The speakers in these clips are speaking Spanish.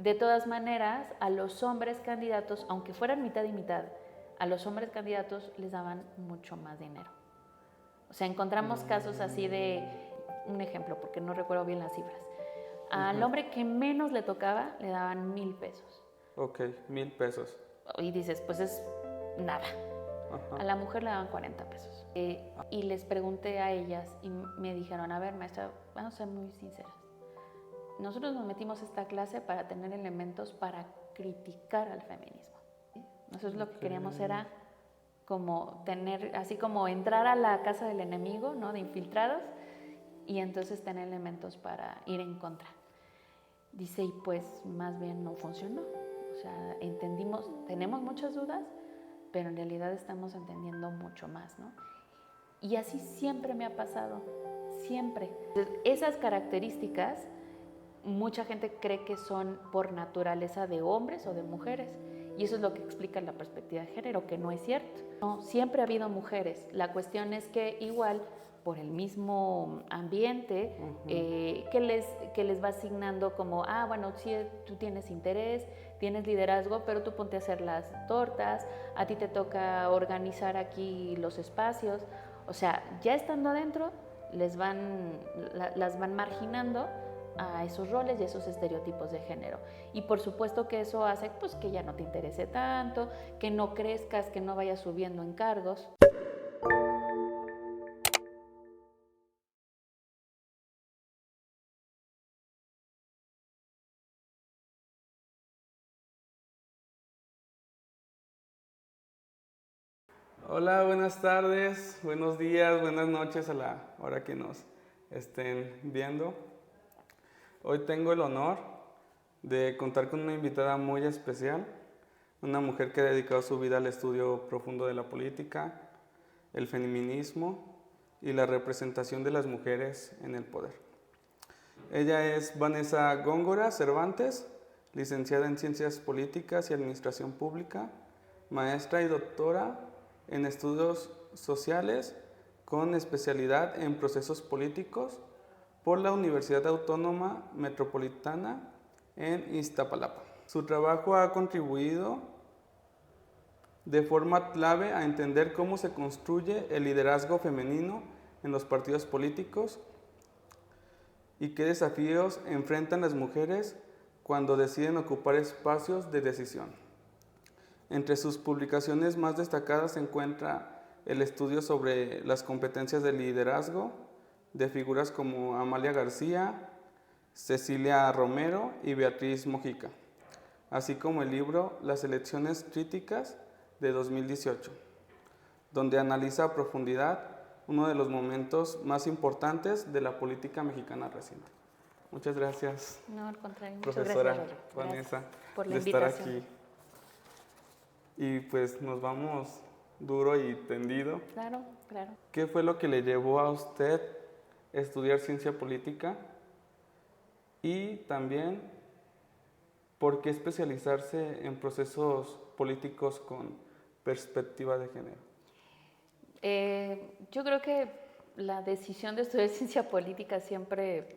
De todas maneras, a los hombres candidatos, aunque fueran mitad y mitad, a los hombres candidatos les daban mucho más dinero. O sea, encontramos casos así de, un ejemplo, porque no recuerdo bien las cifras. Al hombre que menos le tocaba, le daban 1,000 pesos. Ok, 1,000 pesos. Y dices, pues es nada. Ajá. A la mujer le daban 40 pesos. Y les pregunté a ellas y me dijeron, a ver, maestra, vamos a ser muy sinceras. Nosotros nos metimos a esta clase para tener elementos para criticar al feminismo. Nosotros lo que queríamos era como tener, así como entrar a la casa del enemigo, ¿no? De infiltrados, y entonces tener elementos para ir en contra. Dice, y pues más bien no funcionó. O sea, entendimos, tenemos muchas dudas, pero en realidad estamos entendiendo mucho más, ¿no? Y así siempre me ha pasado, siempre. Entonces, esas características, mucha gente cree que son por naturaleza de hombres o de mujeres, y eso es lo que explica la perspectiva de género, que no es cierto. No, siempre ha habido mujeres. La cuestión es que igual, por el mismo ambiente, que les va asignando como, bueno, sí, tú tienes interés, tienes liderazgo, pero tú ponte a hacer las tortas, a ti te toca organizar aquí los espacios. O sea, ya estando adentro, las van marginando a esos roles y esos estereotipos de género. Y por supuesto que eso hace pues, que ya no te interese tanto, que no crezcas, que no vayas subiendo en cargos. Hola, buenas tardes, buenos días, buenas noches a la hora que nos estén viendo. Hoy tengo el honor de contar con una invitada muy especial, una mujer que ha dedicado su vida al estudio profundo de la política, el feminismo y la representación de las mujeres en el poder. Ella es Vanessa Góngora Cervantes, licenciada en Ciencias Políticas y Administración Pública, maestra y doctora en Estudios Sociales con especialidad en Procesos Políticos por la Universidad Autónoma Metropolitana en Iztapalapa. Su trabajo ha contribuido de forma clave a entender cómo se construye el liderazgo femenino en los partidos políticos y qué desafíos enfrentan las mujeres cuando deciden ocupar espacios de decisión. Entre sus publicaciones más destacadas se encuentra el estudio sobre las competencias de liderazgo de figuras como Amalia García, Cecilia Romero y Beatriz Mojica, así como el libro Las elecciones críticas de 2018, donde analiza a profundidad uno de los momentos más importantes de la política mexicana reciente. Muchas gracias. No, al contrario, muchas profesora gracias, Vanessa, por la de estar invitación. aquí. Y pues nos vamos duro y tendido. Claro, claro. ¿Qué fue lo que le llevó a usted a estudiar ciencia política? Y también, ¿por qué especializarse en procesos políticos con perspectiva de género? Yo creo que la decisión de estudiar ciencia política siempre,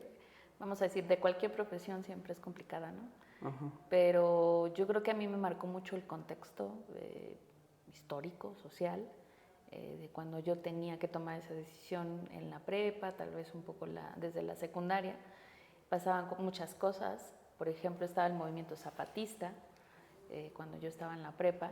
vamos a decir, de cualquier profesión siempre es complicada, ¿no? Ajá. Pero yo creo que a mí me marcó mucho el contexto histórico, social, de cuando yo tenía que tomar esa decisión en la prepa, tal vez un poco desde la secundaria. Pasaban muchas cosas, por ejemplo, estaba el movimiento zapatista, cuando yo estaba en la prepa,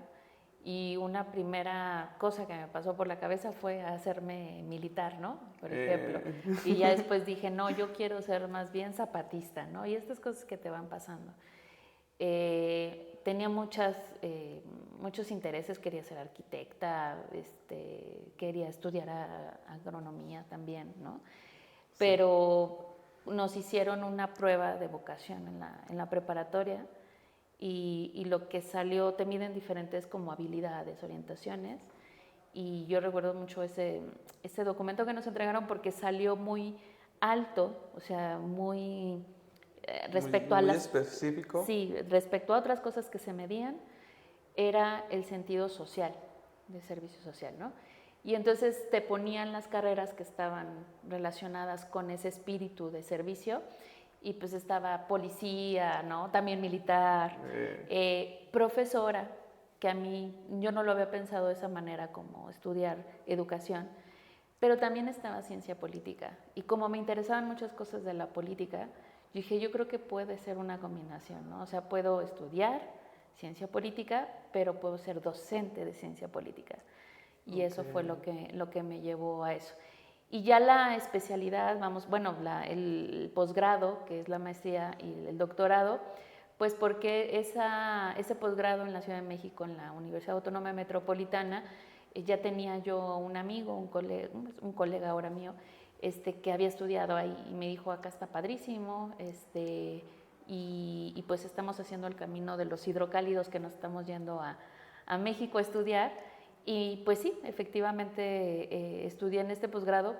y una primera cosa que me pasó por la cabeza fue hacerme militar, ¿no? Por ejemplo. Y ya después dije, no, yo quiero ser más bien zapatista, ¿no? Y estas cosas que te van pasando. Tenía muchos intereses, quería ser arquitecta, quería estudiar agronomía también, ¿no? Pero nos hicieron una prueba de vocación en la preparatoria y lo que salió, te miden diferentes como habilidades, orientaciones, y yo recuerdo mucho ese documento que nos entregaron porque salió muy alto, o sea, muy respecto a muy las... específico. Sí, respecto a otras cosas que se medían, era el sentido social, de servicio social, ¿no? Y entonces te ponían las carreras que estaban relacionadas con ese espíritu de servicio y pues estaba policía, ¿no? También militar, profesora, que a mí yo no lo había pensado de esa manera como estudiar educación, pero también estaba ciencia política. Y como me interesaban muchas cosas de la política, yo dije, yo creo que puede ser una combinación, ¿no? O sea, puedo estudiar ciencia política, pero puedo ser docente de ciencia política. Y eso fue lo que me llevó a eso. Y ya la especialidad, vamos, bueno, el posgrado, que es la maestría y el doctorado, pues porque ese posgrado en la Ciudad de México, en la Universidad Autónoma Metropolitana, ya tenía yo un amigo, un colega ahora mío, que había estudiado ahí y me dijo, acá está padrísimo, y pues estamos haciendo el camino de los hidrocálidos que nos estamos yendo a México a estudiar. Y pues sí, efectivamente estudié en este posgrado,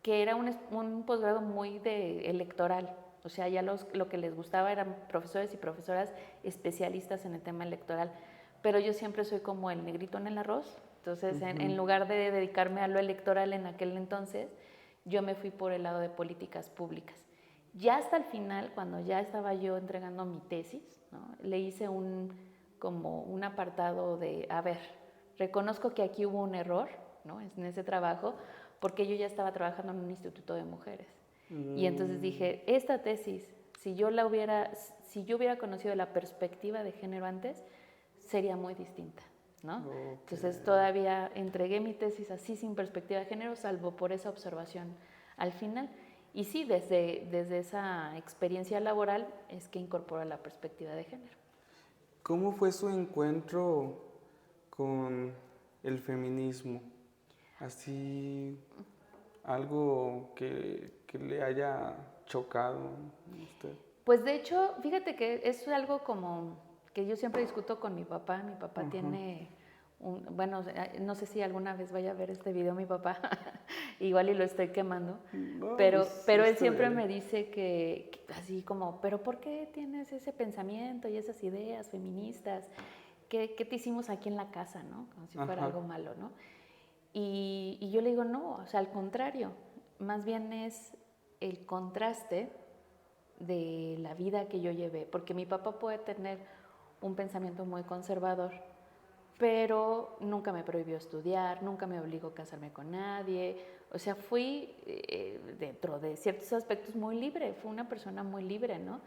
que era un posgrado muy electoral. O sea, ya lo que les gustaba eran profesores y profesoras especialistas en el tema electoral. Pero yo siempre soy como el negrito en el arroz. Entonces, en lugar de dedicarme a lo electoral en aquel entonces, yo me fui por el lado de políticas públicas. Ya hasta el final, cuando ya estaba yo entregando mi tesis, ¿no? Le hice como un apartado de, a ver, reconozco que aquí hubo un error, ¿no? En ese trabajo, porque yo ya estaba trabajando en un instituto de mujeres. Y entonces dije, esta tesis, si yo hubiera conocido la perspectiva de género antes, sería muy distinta, ¿no? Entonces todavía entregué mi tesis así sin perspectiva de género, salvo por esa observación al final. Y sí, desde esa experiencia laboral es que incorpora la perspectiva de género. ¿Cómo fue su encuentro con el feminismo? Así, algo que le haya chocado a usted. Pues de hecho, fíjate que es algo como que yo siempre discuto con mi papá. Mi papá tiene bueno, no sé si alguna vez vaya a ver este video mi papá, igual y lo estoy quemando, No, pero pues, él siempre me dice que así como, pero ¿por qué tienes ese pensamiento y esas ideas feministas? ¿Qué te hicimos aquí en la casa, no? Como si fuera algo malo, ¿no? Y yo le digo, no, o sea, al contrario, más bien es el contraste de la vida que yo llevé, porque mi papá puede tener un pensamiento muy conservador, pero nunca me prohibió estudiar, nunca me obligó a casarme con nadie, o sea, fui dentro de ciertos aspectos muy libre, fue una persona muy libre, ¿no?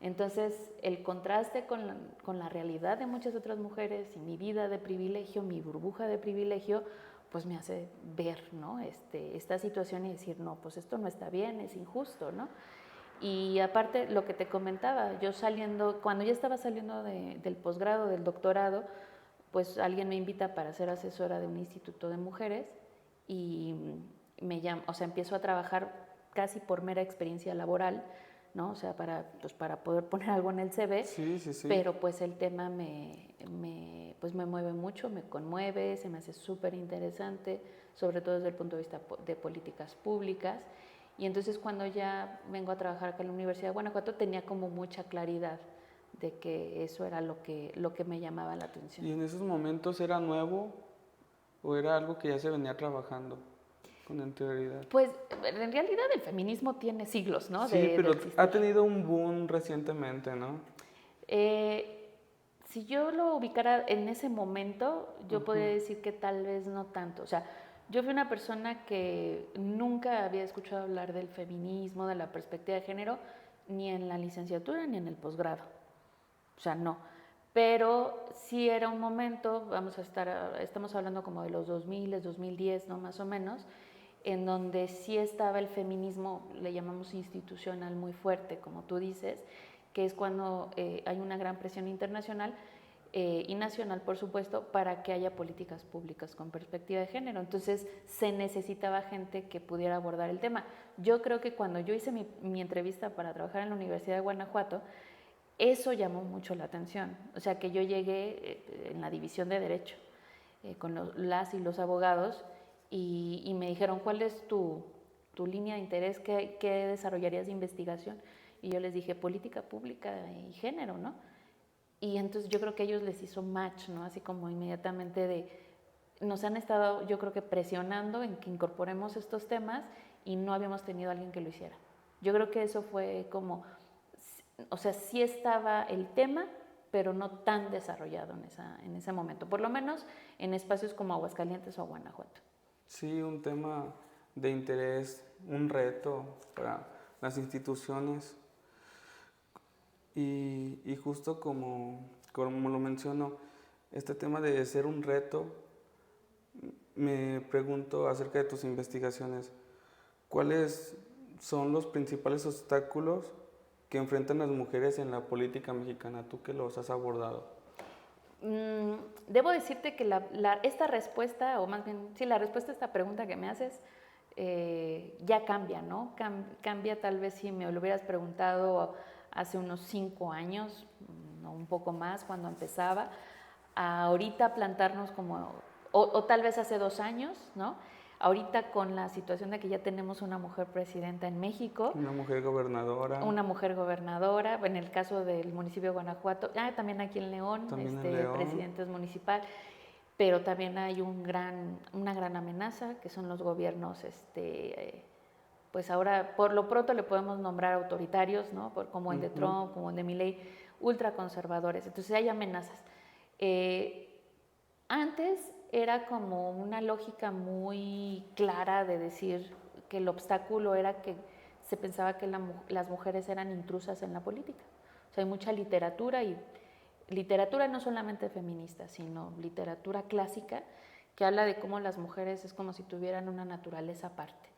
Entonces, el contraste con la realidad de muchas otras mujeres y mi vida de privilegio, mi burbuja de privilegio, pues me hace ver, ¿no? Esta situación y decir, no, pues esto no está bien, es injusto, ¿no? Y aparte, lo que te comentaba, yo cuando ya estaba saliendo del posgrado, del doctorado, pues alguien me invita para ser asesora de un instituto de mujeres y o sea, empiezo a trabajar casi por mera experiencia laboral, ¿no? O sea, para poder poner algo en el CV, sí. Pero pues el tema pues me mueve mucho, me conmueve, se me hace súper interesante, sobre todo desde el punto de vista de políticas públicas. Y entonces cuando ya vengo a trabajar acá en la Universidad de Guanajuato tenía como mucha claridad de que eso era lo que me llamaba la atención. ¿Y en esos momentos era nuevo o era algo que ya se venía trabajando con anterioridad? Pues en realidad el feminismo tiene siglos, ¿no? Sí, pero de ha tenido un boom recientemente, ¿no? Si yo lo ubicara en ese momento, yo podría decir que tal vez no tanto. O sea, yo fui una persona que nunca había escuchado hablar del feminismo, de la perspectiva de género, ni en la licenciatura ni en el posgrado. O sea, no. Pero sí era un momento, estamos hablando como de los 2000, 2010, ¿no? Más o menos, en donde sí estaba el feminismo, le llamamos institucional, muy fuerte, como tú dices, que es cuando hay una gran presión internacional y nacional, por supuesto, para que haya políticas públicas con perspectiva de género. Entonces, se necesitaba gente que pudiera abordar el tema. Yo creo que cuando yo hice mi entrevista para trabajar en la Universidad de Guanajuato, eso llamó mucho la atención. O sea, que yo llegué en la división de Derecho con las y los abogados y me dijeron, ¿cuál es tu línea de interés? ¿Qué desarrollarías de investigación? Y yo les dije, política pública y género, ¿no? Y entonces yo creo que a ellos les hizo match, ¿no? Así como inmediatamente nos han estado, yo creo que presionando en que incorporemos estos temas y no habíamos tenido a alguien que lo hiciera. Yo creo que eso fue como, o sea, sí estaba el tema, pero no tan desarrollado en ese momento, por lo menos en espacios como Aguascalientes o Guanajuato. Sí, un tema de interés, un reto para las instituciones y justo como lo menciono, este tema de ser un reto, me pregunto acerca de tus investigaciones, ¿cuáles son los principales obstáculos que enfrentan las mujeres en la política mexicana? Tú que los has abordado. Debo decirte que esta respuesta, o más bien, sí, la respuesta a esta pregunta que me haces, ya cambia, ¿no? Cambia tal vez si me lo hubieras preguntado hace unos 5 años, o un poco más, cuando empezaba, a ahorita plantarnos como, o tal vez hace 2 años, ¿no? Ahorita con la situación de que ya tenemos una mujer presidenta en México. Una mujer gobernadora. Una mujer gobernadora, en el caso del municipio de Guanajuato, también aquí en León, También en León. presidente es municipal, pero también hay una gran amenaza, que son los gobiernos, pues ahora por lo pronto le podemos nombrar autoritarios, ¿no? Como el de Trump, como el de Milei, ultraconservadores. Entonces hay amenazas. Antes era como una lógica muy clara de decir que el obstáculo era que se pensaba que las mujeres eran intrusas en la política. O sea, hay mucha literatura, y literatura no solamente feminista, sino literatura clásica, que habla de cómo las mujeres es como si tuvieran una naturaleza aparte,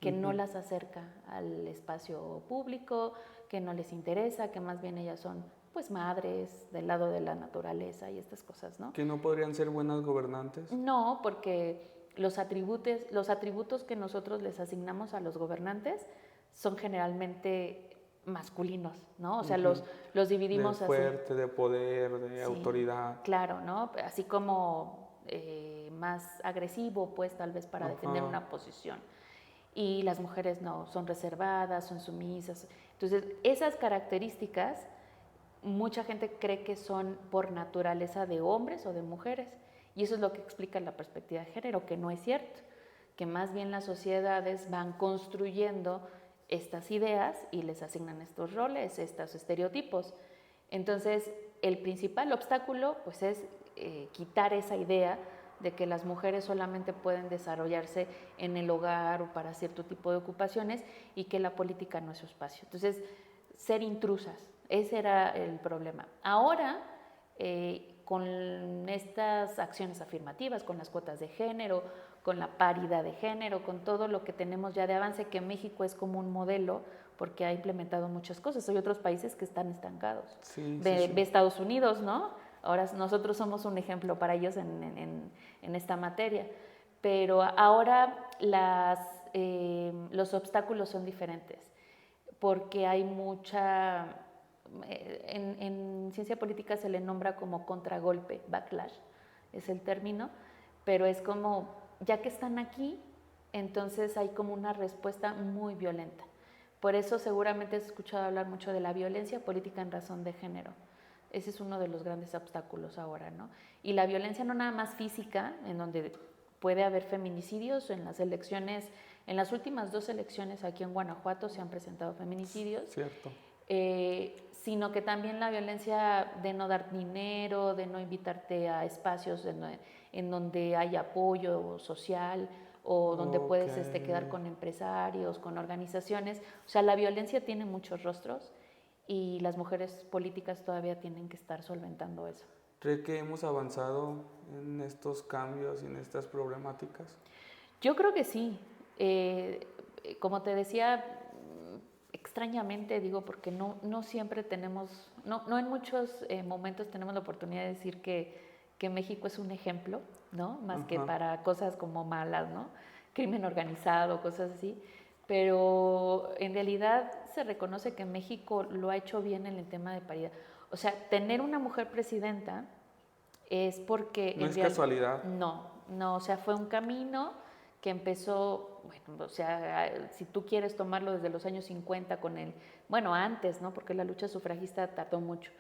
que no las acerca al espacio público, que no les interesa, que más bien ellas son pues madres del lado de la naturaleza y estas cosas, ¿no? ¿Que no podrían ser buenas gobernantes? No, porque los atributos que nosotros les asignamos a los gobernantes son generalmente masculinos, ¿no? O sea, los dividimos de fuerte, así. De poder, de autoridad. Claro, ¿no? Así como más agresivo, pues, tal vez para defender una posición. Y las mujeres no, son reservadas, son sumisas. Entonces, esas características, mucha gente cree que son por naturaleza de hombres o de mujeres. Y eso es lo que explica la perspectiva de género, que no es cierto. Que más bien las sociedades van construyendo estas ideas y les asignan estos roles, estos estereotipos. Entonces, el principal obstáculo pues es quitar esa idea de que las mujeres solamente pueden desarrollarse en el hogar o para cierto tipo de ocupaciones y que la política no es su espacio. Entonces, ser intrusas, ese era el problema. Ahora, con estas acciones afirmativas, con las cuotas de género, con la paridad de género, con todo lo que tenemos ya de avance, que México es como un modelo porque ha implementado muchas cosas. Hay otros países que están estancados. Sí, ve Estados Unidos, ¿no? Ahora nosotros somos un ejemplo para ellos en esta materia. Pero ahora los obstáculos son diferentes porque hay mucha... En ciencia política se le nombra como contragolpe, backlash, es el término, pero es como, ya que están aquí, entonces hay como una respuesta muy violenta. Por eso seguramente has escuchado hablar mucho de la violencia política en razón de género. Ese es uno de los grandes obstáculos ahora, ¿no? Y la violencia no nada más física, en donde puede haber feminicidios. En las elecciones, en las últimas 2 elecciones aquí en Guanajuato se han presentado feminicidios. Cierto. Sino que también la violencia de no dar dinero, de no invitarte a espacios en donde hay apoyo social o donde puedes quedar con empresarios, con organizaciones. O sea, la violencia tiene muchos rostros y las mujeres políticas todavía tienen que estar solventando eso. ¿Cree que hemos avanzado en estos cambios y en estas problemáticas? Yo creo que sí. Como te decía, extrañamente digo, porque no siempre tenemos, no en muchos momentos tenemos la oportunidad de decir que México es un ejemplo, ¿no? Más que para cosas como malas, ¿no? Crimen organizado, cosas así. Pero en realidad se reconoce que México lo ha hecho bien en el tema de paridad. O sea, tener una mujer presidenta es porque... No es casualidad. No, o sea, fue un camino que empezó, bueno, o sea, si tú quieres tomarlo desde los años 50 bueno, antes, ¿no? Porque la lucha sufragista tardó mucho,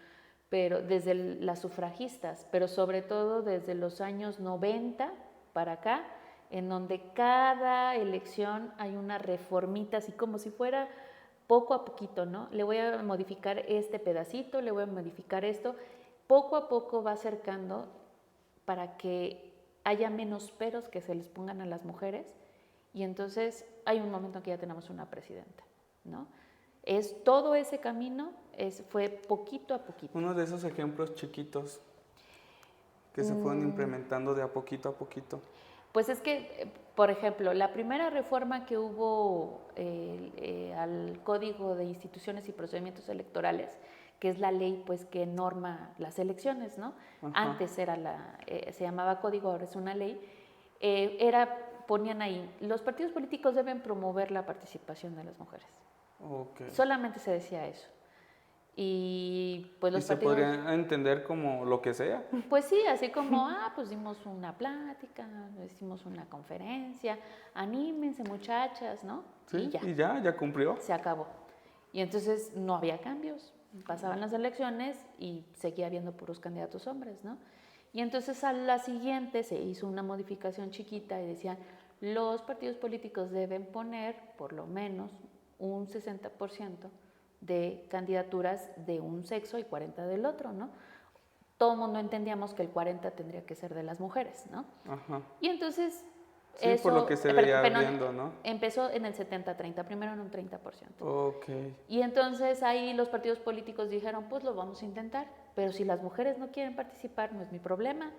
pero desde las sufragistas, pero sobre todo desde los años 90 para acá, en donde cada elección hay una reformita, así como si fuera poco a poquito, ¿no? Le voy a modificar este pedacito, le voy a modificar esto. Poco a poco va acercando para que haya menos peros que se les pongan a las mujeres, y entonces hay un momento en que ya tenemos una presidenta, ¿no? Es todo ese camino, fue poquito a poquito. Uno de esos ejemplos chiquitos que se fueron implementando de a poquito. Pues es que, por ejemplo, la primera reforma que hubo al Código de Instituciones y Procedimientos Electorales, que es la ley pues que norma las elecciones, ¿no? Ajá. Antes era se llamaba código, ahora es una ley. Ponían ahí, los partidos políticos deben promover la participación de las mujeres. Okay. Solamente se decía eso. Y pues los partidos... ¿Y se podría entender como lo que sea? Pues sí, así como, pues dimos una plática, hicimos una conferencia, anímense muchachas, ¿no? Sí, y ya cumplió. Se acabó. Y entonces no había cambios, pasaban las elecciones y seguía habiendo puros candidatos hombres, ¿no? Y entonces a la siguiente se hizo una modificación chiquita y decían, los partidos políticos deben poner por lo menos un 60% de candidaturas de un sexo y 40 del otro, ¿no? Todo el mundo entendíamos que el 40 tendría que ser de las mujeres, ¿no? Ajá. Y entonces... Sí, eso, por lo que se veía viendo, ¿no? Empezó en el 70-30, primero en un 30%. Ok. Y entonces ahí los partidos políticos dijeron, pues lo vamos a intentar, pero si las mujeres no quieren participar, no es mi problema,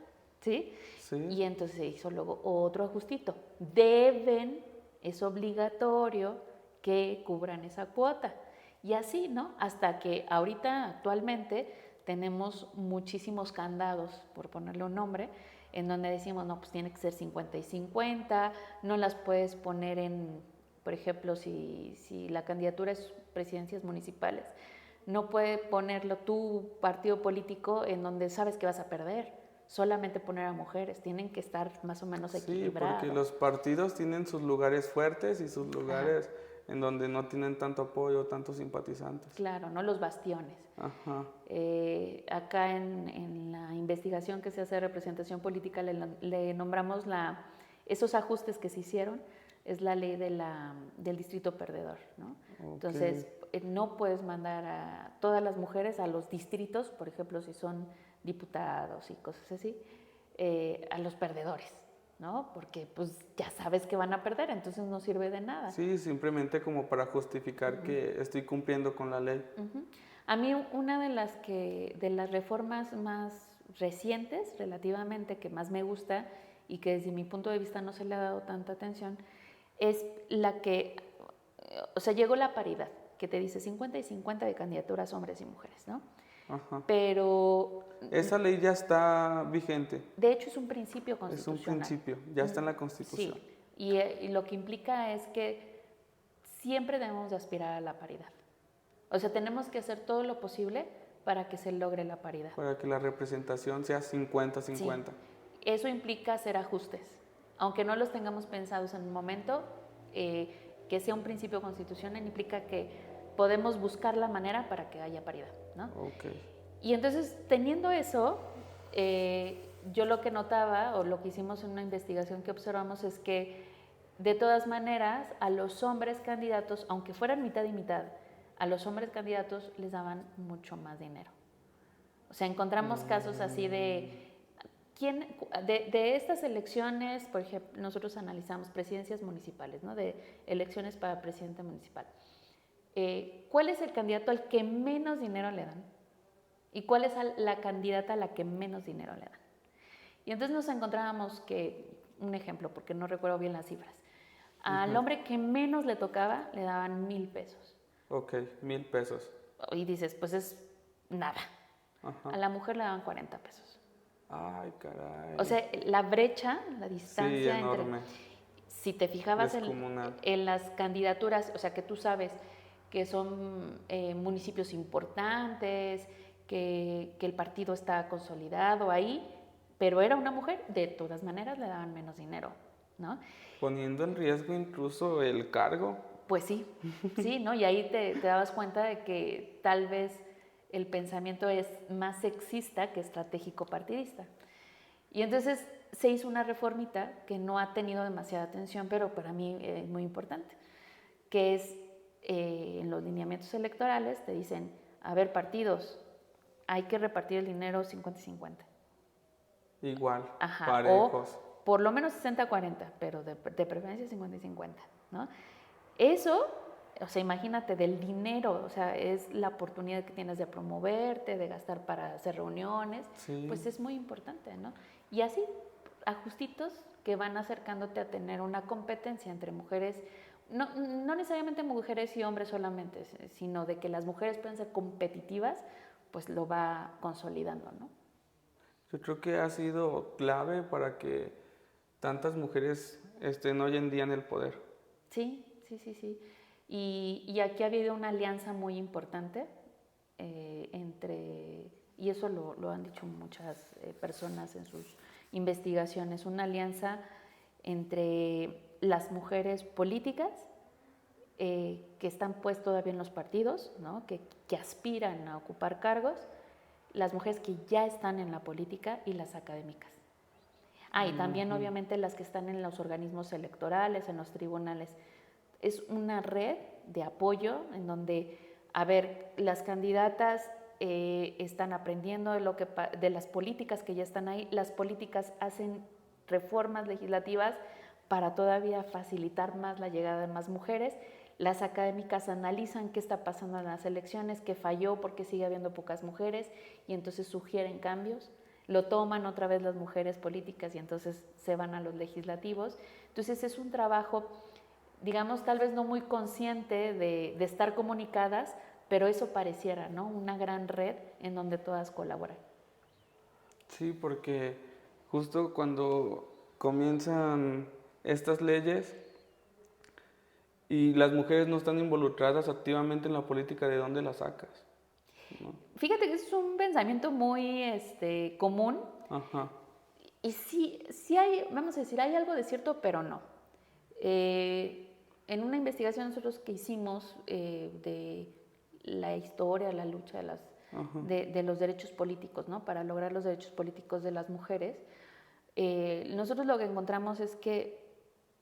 ¿sí? Sí. Y entonces se hizo luego otro ajustito. Es obligatorio que cubran esa cuota. Y así, ¿no? Hasta que ahorita, actualmente, tenemos muchísimos candados, por ponerle un nombre, en donde decimos, no, pues tiene que ser 50 y 50, no las puedes poner en, por ejemplo, si la candidatura es presidencias municipales, no puede ponerlo tu partido político en donde sabes que vas a perder, solamente poner a mujeres, tienen que estar más o menos equilibrados. Sí, porque los partidos tienen sus lugares fuertes y sus lugares... Ajá. En donde no tienen tanto apoyo, tantos simpatizantes. Claro, ¿no? Los bastiones. Ajá. Acá en la investigación que se hace de representación política le nombramos esos ajustes que se hicieron, es la ley del distrito perdedor, ¿no? Okay. Entonces, no puedes mandar a todas las mujeres a los distritos, por ejemplo, si son diputados y cosas así, a los perdedores, ¿no? Porque pues ya sabes que van a perder, entonces no sirve de nada. Sí, simplemente como para justificar que estoy cumpliendo con la ley. A mí una de las reformas más recientes, relativamente, que más me gusta y que desde mi punto de vista no se le ha dado tanta atención, es la que, o sea, llegó la paridad, que te dice 50 y 50 de candidaturas hombres y mujeres, ¿no? Ajá. Pero... Esa ley ya está vigente. De hecho, es un principio constitucional. Es un principio, ya está en la Constitución. Sí, y lo que implica es que siempre debemos de aspirar a la paridad. O sea, tenemos que hacer todo lo posible para que se logre la paridad. Para que la representación sea 50-50. Sí. Eso implica hacer ajustes. Aunque no los tengamos pensados en un momento, que sea un principio constitucional implica que podemos buscar la manera para que haya paridad, ¿no? Okay. Y entonces, teniendo eso, yo lo que notaba, o lo que hicimos en una investigación que observamos, es que de todas maneras a los hombres candidatos, aunque fueran mitad y mitad, a los hombres candidatos les daban mucho más dinero. O sea, encontramos casos así de estas elecciones, por ejemplo, nosotros analizamos presidencias municipales, ¿no? De elecciones para presidente municipal. ¿Cuál es el candidato al que menos dinero le dan? ¿Y cuál es la candidata a la que menos dinero le dan? Y entonces nos encontrábamos que, un ejemplo, porque no recuerdo bien las cifras, al hombre que menos le tocaba le daban 1,000 pesos. Ok, 1,000 pesos. Y dices, pues es nada. Ajá. A la mujer le daban 40 pesos. Ay, caray. O sea, la brecha, la distancia sí, enorme. Si te fijabas en las candidaturas, o sea, que tú sabes que son municipios importantes, que el partido está consolidado ahí, pero era una mujer, de todas maneras le daban menos dinero, ¿no? Poniendo en riesgo incluso el cargo. Pues sí, sí, ¿no? Y ahí te dabas cuenta de que tal vez el pensamiento es más sexista que estratégico partidista. Y entonces se hizo una reformita que no ha tenido demasiada atención, pero para mí es muy importante, que es en los lineamientos electorales te dicen, a ver, partidos, hay que repartir el dinero 50 y 50. Igual, Ajá, parejos. o por lo menos 60-40, pero de preferencia 50 y 50, ¿no? Eso, o sea, imagínate, del dinero, o sea, es la oportunidad que tienes de promoverte, de gastar para hacer reuniones, Sí. pues es muy importante, ¿no? Y así, ajustitos que van acercándote a tener una competencia entre mujeres, no necesariamente mujeres y hombres solamente, sino de que las mujeres pueden ser competitivas, pues lo va consolidando, ¿no? Yo creo que ha sido clave para que tantas mujeres estén hoy en día en el poder. Sí, sí, sí, sí. Y aquí ha habido una alianza muy importante entre, y eso lo han dicho muchas personas en sus investigaciones, una alianza entre las mujeres políticas que están pues todavía en los partidos, ¿no? que aspiran a ocupar cargos, las mujeres que ya están en la política y las académicas. Y también obviamente las que están en los organismos electorales, en los tribunales. Es una red de apoyo en donde, a ver, las candidatas están aprendiendo de las políticas que ya están ahí. Las políticas hacen reformas legislativas para todavía facilitar más la llegada de más mujeres. Las académicas analizan qué está pasando en las elecciones, qué falló, por qué sigue habiendo pocas mujeres y entonces sugieren cambios. Lo toman otra vez las mujeres políticas y entonces se van a los legislativos. Entonces es un trabajo, digamos, tal vez no muy consciente de estar comunicadas, pero eso pareciera, ¿no? Una gran red en donde todas colaboran. Sí, porque justo cuando comienzan estas leyes y las mujeres no están involucradas activamente en la política, ¿de dónde las sacas? ¿No? Fíjate que es un pensamiento muy común. Ajá. Y sí hay, vamos a decir, hay algo de cierto, pero no. En una investigación nosotros que hicimos de la historia, la lucha de los derechos políticos, ¿no? Para lograr los derechos políticos de las mujeres, nosotros lo que encontramos es que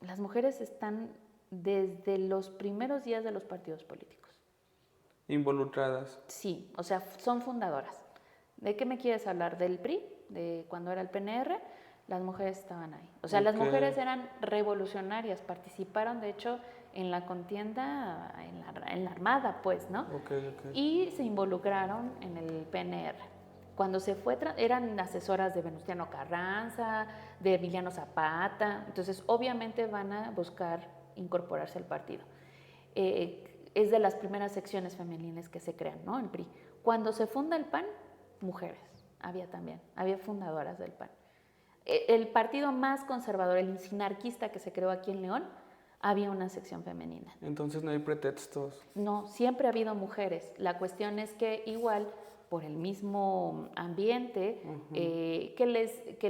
las mujeres están desde los primeros días de los partidos políticos. Involucradas. Sí, o sea, son fundadoras. ¿De qué me quieres hablar? ¿Del PRI? De cuando era el PNR, las mujeres estaban ahí. O sea, las mujeres eran revolucionarias, participaron de hecho en la contienda, en la armada, pues, ¿no? Y se involucraron en el PNR. Cuando se fue, eran asesoras de Venustiano Carranza, de Emiliano Zapata, entonces obviamente van a buscar incorporarse al partido. Es de las primeras secciones femeniles que se crean, ¿no? El PRI. Cuando se funda el PAN, mujeres. Había fundadoras del PAN. El partido más conservador, el sinarquista que se creó aquí en León, había una sección femenina. Entonces no hay pretextos. No, siempre ha habido mujeres. La cuestión es que igual, por el mismo ambiente, que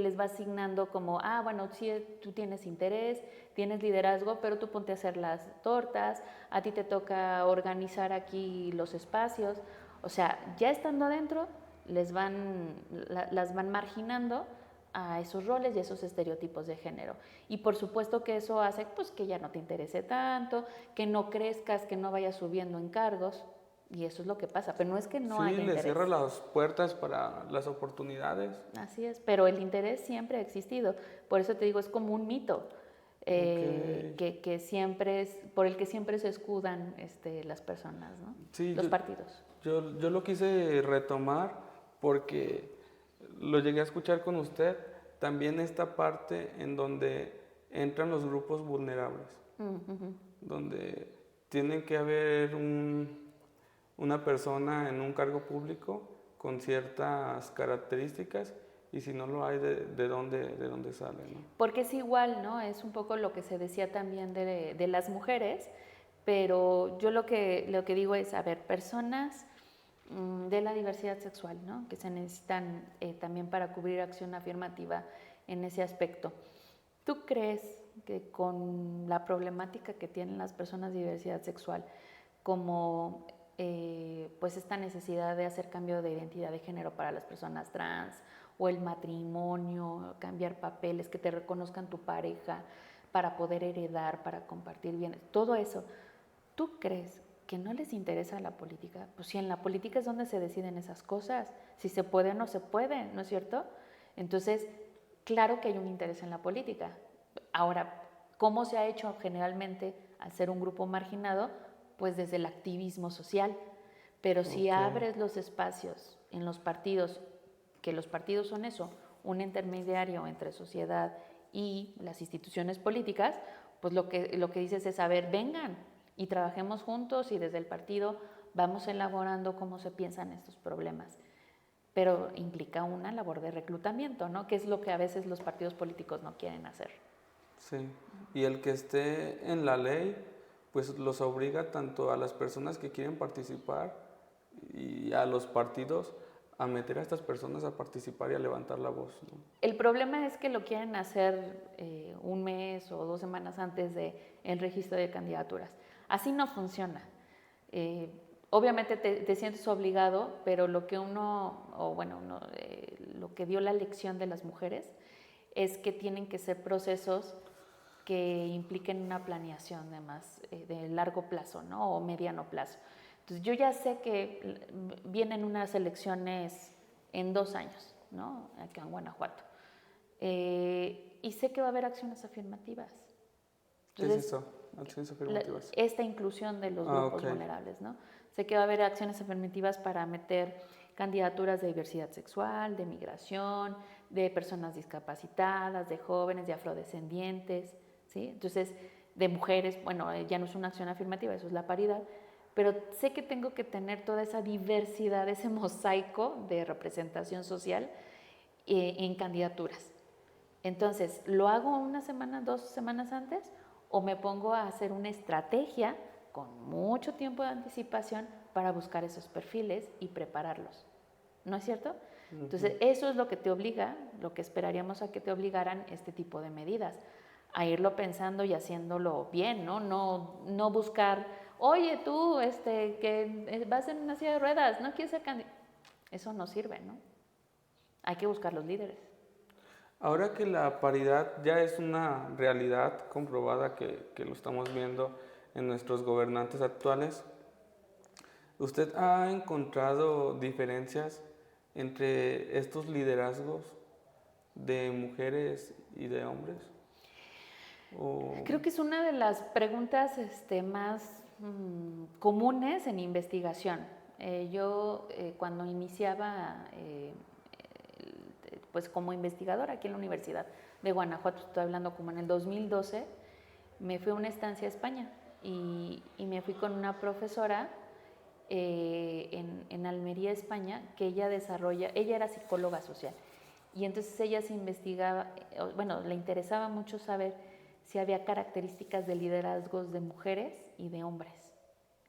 les va asignando como, bueno, sí, tú tienes interés, tienes liderazgo, pero tú ponte a hacer las tortas, a ti te toca organizar aquí los espacios. O sea, ya estando adentro, las van marginando a esos roles y esos estereotipos de género. Y por supuesto que eso hace pues, que ya no te interese tanto, que no crezcas, que no vayas subiendo en cargos. Y eso es lo que pasa, pero no es que no haya interés. Sí, le cierra las puertas para las oportunidades. Así es, pero el interés siempre ha existido. Por eso te digo, es como un mito que siempre es, por el que siempre se escudan las personas, ¿no? Sí, los partidos. Yo lo quise retomar porque lo llegué a escuchar con usted, también esta parte en donde entran los grupos vulnerables, donde tiene que haber una persona en un cargo público con ciertas características y si no lo hay, ¿de dónde sale? ¿No? Porque es igual, ¿no? Es un poco lo que se decía también de las mujeres, pero yo lo que digo es, a ver, personas de la diversidad sexual, ¿no? Que se necesitan también para cubrir acción afirmativa en ese aspecto. ¿Tú crees que con la problemática que tienen las personas de diversidad sexual, como pues esta necesidad de hacer cambio de identidad de género para las personas trans, o el matrimonio, cambiar papeles, que te reconozcan tu pareja para poder heredar, para compartir bienes, todo eso, ¿tú crees que no les interesa la política. Pues si en la política es donde se deciden esas cosas, si se puede o no se puede, ¿no es cierto? Entonces, claro que hay un interés en la política. Ahora, ¿cómo se ha hecho generalmente al ser un grupo marginado? Pues desde el activismo social. Pero si abres los espacios en los partidos, que los partidos son eso, un intermediario entre sociedad y las instituciones políticas, pues lo que dices es, a ver, vengan y trabajemos juntos y desde el partido vamos elaborando cómo se piensan estos problemas. Pero implica una labor de reclutamiento, ¿no? Que es lo que a veces los partidos políticos no quieren hacer. Sí, y el que esté en la ley, pues los obliga tanto a las personas que quieren participar y a los partidos a meter a estas personas a participar y a levantar la voz, ¿no? El problema es que lo quieren hacer un mes o 2 semanas antes del registro de candidaturas. Así no funciona. Obviamente te sientes obligado, pero lo que lo que dio la lección de las mujeres es que tienen que ser procesos que impliquen una planeación de largo plazo, ¿no? O mediano plazo. Entonces yo ya sé que vienen unas elecciones en 2 años, ¿no? Acá en Guanajuato. Y sé que va a haber acciones afirmativas. Entonces, ¿qué es eso? Acciones afirmativas. Esta inclusión de los grupos vulnerables, ¿no? Sé que va a haber acciones afirmativas para meter candidaturas de diversidad sexual, de migración, de personas discapacitadas, de jóvenes, de afrodescendientes, ¿sí? Entonces, de mujeres, bueno, ya no es una acción afirmativa, eso es la paridad, pero sé que tengo que tener toda esa diversidad, ese mosaico de representación social en candidaturas. Entonces, ¿lo hago una semana, 2 semanas antes? ¿O me pongo a hacer una estrategia con mucho tiempo de anticipación para buscar esos perfiles y prepararlos? ¿No es cierto? Entonces, eso es lo que te obliga, lo que esperaríamos a que te obligaran este tipo de medidas, a irlo pensando y haciéndolo bien, ¿no? No buscar, oye, tú, que vas en una silla de ruedas, ¿no quieres ser candidato? Eso no sirve, ¿no? Hay que buscar los líderes. Ahora que la paridad ya es una realidad comprobada que lo estamos viendo en nuestros gobernantes actuales, ¿usted ha encontrado diferencias entre estos liderazgos de mujeres y de hombres? Creo que es una de las preguntas más comunes en investigación. Yo cuando iniciaba pues como investigadora aquí en la Universidad de Guanajuato, estoy hablando como en el 2012, me fui a una estancia a España y me fui con una profesora en Almería, España, que ella era psicóloga social, y entonces ella se investigaba, bueno, le interesaba mucho saber si había características de liderazgos de mujeres y de hombres,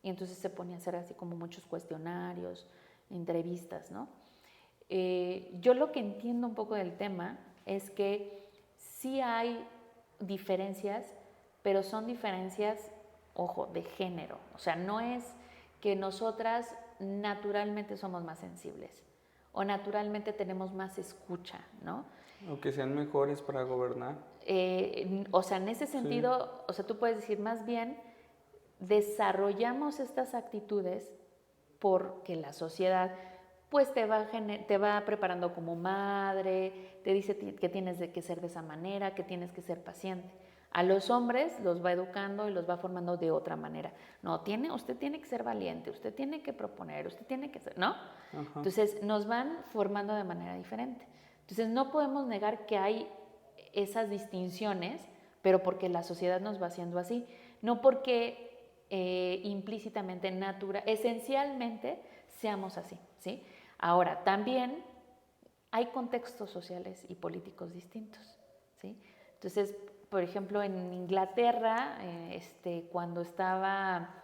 y entonces se ponía a hacer así como muchos cuestionarios, entrevistas, ¿no? Yo lo que entiendo un poco del tema es que sí hay diferencias, pero son diferencias, ojo, de género. O sea, no es que nosotras naturalmente somos más sensibles o naturalmente tenemos más escucha, ¿no? O que sean mejores para gobernar. O sea, en ese sentido, o sea, tú puedes decir más bien, desarrollamos estas actitudes porque la sociedad pues te va preparando como madre, te dice que tienes que ser de esa manera, que tienes que ser paciente. A los hombres los va educando y los va formando de otra manera. No, usted tiene que ser valiente, usted tiene que proponer, usted tiene que ser, ¿no? Ajá. Entonces nos van formando de manera diferente. Entonces no podemos negar que hay esas distinciones, pero porque la sociedad nos va haciendo así, no porque implícitamente, esencialmente seamos así, ¿sí? Ahora, también hay contextos sociales y políticos distintos, ¿sí? Entonces, por ejemplo, en Inglaterra, cuando estaba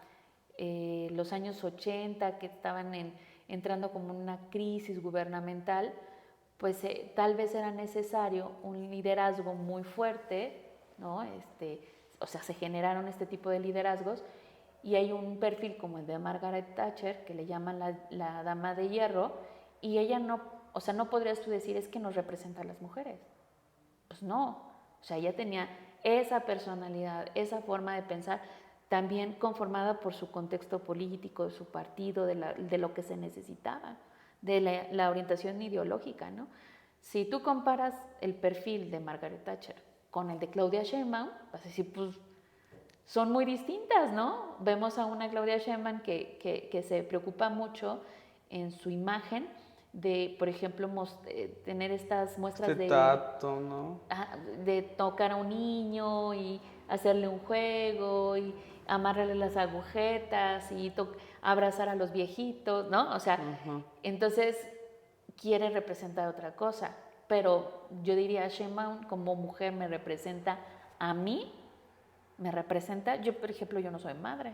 los años 80, que estaban entrando como una crisis gubernamental, pues tal vez era necesario un liderazgo muy fuerte, ¿no? O sea, se generaron este tipo de liderazgos y hay un perfil como el de Margaret Thatcher, que le llaman la dama de hierro, y ella no, o sea, no podrías tú decir es que nos representa a las mujeres. Pues no, o sea, ella tenía esa personalidad, esa forma de pensar también conformada por su contexto político, de su partido, de lo que se necesitaba, de la orientación ideológica, ¿no? Si tú comparas el perfil de Margaret Thatcher con el de Claudia Sheinbaum, vas a decir, pues son muy distintas, ¿no? Vemos a una Claudia Sheinbaum que se preocupa mucho en su imagen de, por ejemplo, tener estas muestras tacto, ¿no? de tocar a un niño y hacerle un juego y amarrarle las agujetas y abrazar a los viejitos, ¿no? O sea, entonces quiere representar otra cosa, pero yo diría Sheinbaum como mujer me representa a mí, me representa, yo por ejemplo yo no soy madre,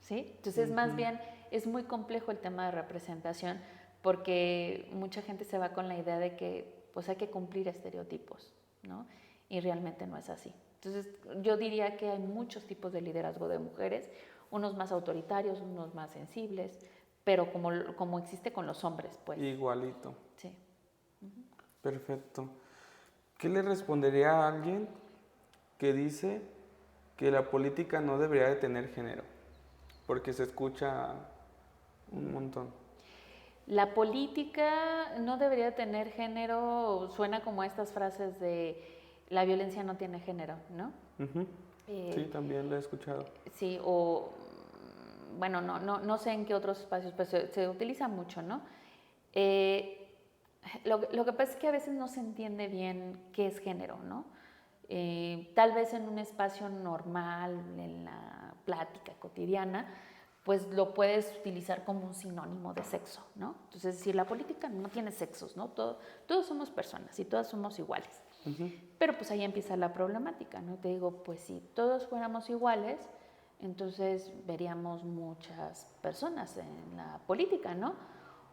¿sí? Entonces más bien es muy complejo el tema de representación porque mucha gente se va con la idea de que pues hay que cumplir estereotipos, ¿no? Y realmente no es así. Entonces yo diría que hay muchos tipos de liderazgo de mujeres, unos más autoritarios, unos más sensibles, pero como existe con los hombres, pues. Igualito. Sí. Perfecto. ¿Qué le respondería a alguien que dice que la política no debería de tener género? Porque se escucha un montón. La política no debería tener género, suena como a estas frases de la violencia no tiene género, ¿no? Sí, también lo he escuchado. Sí, o bueno, no sé en qué otros espacios, pero se utiliza mucho, ¿no? Lo que pasa es que a veces no se entiende bien qué es género, ¿no? Tal vez en un espacio normal, en la plática cotidiana, pues lo puedes utilizar como un sinónimo de sexo, ¿no? Entonces, decir, la política no tiene sexos, ¿no? Todos somos personas y todas somos iguales. Pero pues ahí empieza la problemática, ¿no? Te digo, pues si todos fuéramos iguales, entonces veríamos muchas personas en la política, ¿no?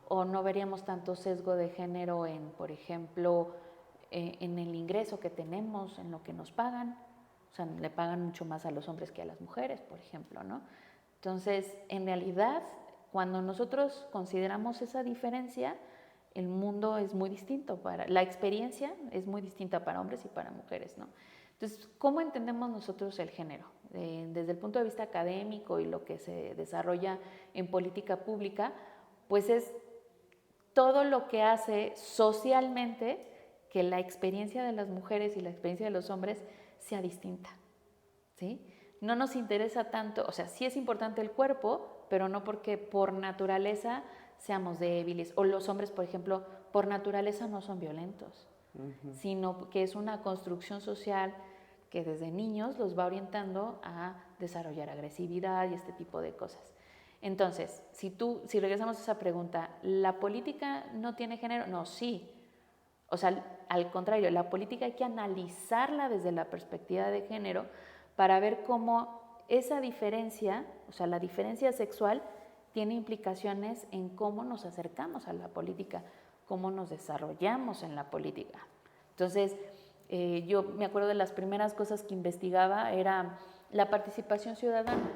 O no veríamos tanto sesgo de género en, por ejemplo, en el ingreso que tenemos, en lo que nos pagan. O sea, le pagan mucho más a los hombres que a las mujeres, por ejemplo, ¿no? Entonces, en realidad, cuando nosotros consideramos esa diferencia, el mundo es muy distinto, la experiencia es muy distinta para hombres y para mujeres, ¿no? Entonces, ¿cómo entendemos nosotros el género? Desde el punto de vista académico y lo que se desarrolla en política pública, pues es todo lo que hace socialmente que la experiencia de las mujeres y la experiencia de los hombres sea distinta, ¿sí? No nos interesa tanto, o sea, sí es importante el cuerpo, pero no porque por naturaleza seamos débiles. O los hombres, por ejemplo, por naturaleza no son violentos, sino que es una construcción social que desde niños los va orientando a desarrollar agresividad y este tipo de cosas. Entonces, si regresamos a esa pregunta, ¿la política no tiene género? No, sí. O sea, al contrario, la política hay que analizarla desde la perspectiva de género para ver cómo esa diferencia, o sea, la diferencia sexual, tiene implicaciones en cómo nos acercamos a la política, cómo nos desarrollamos en la política. Entonces, yo me acuerdo de las primeras cosas que investigaba era la participación ciudadana.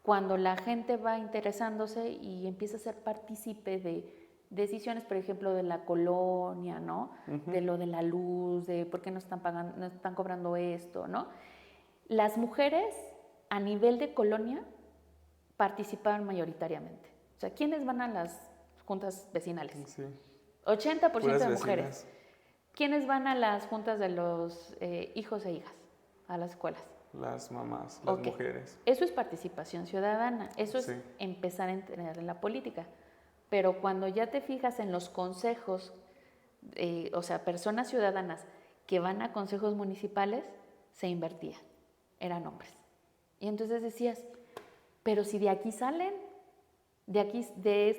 Cuando la gente va interesándose y empieza a ser partícipe de decisiones, por ejemplo, de la colonia, ¿no? De lo de la luz, de por qué no están cobrando esto, ¿no? Las mujeres a nivel de colonia participaban mayoritariamente. O sea, ¿quiénes van a las juntas vecinales? Sí. 80% Puras de mujeres. Vecinas. ¿Quiénes van a las juntas de los hijos e hijas, a las escuelas? Las mamás, las mujeres. Eso es participación ciudadana, eso es empezar a entender en la política. Pero cuando ya te fijas en los consejos, o sea, personas ciudadanas que van a consejos municipales, se invertía, eran hombres. Y entonces decías, pero si de aquí salen, de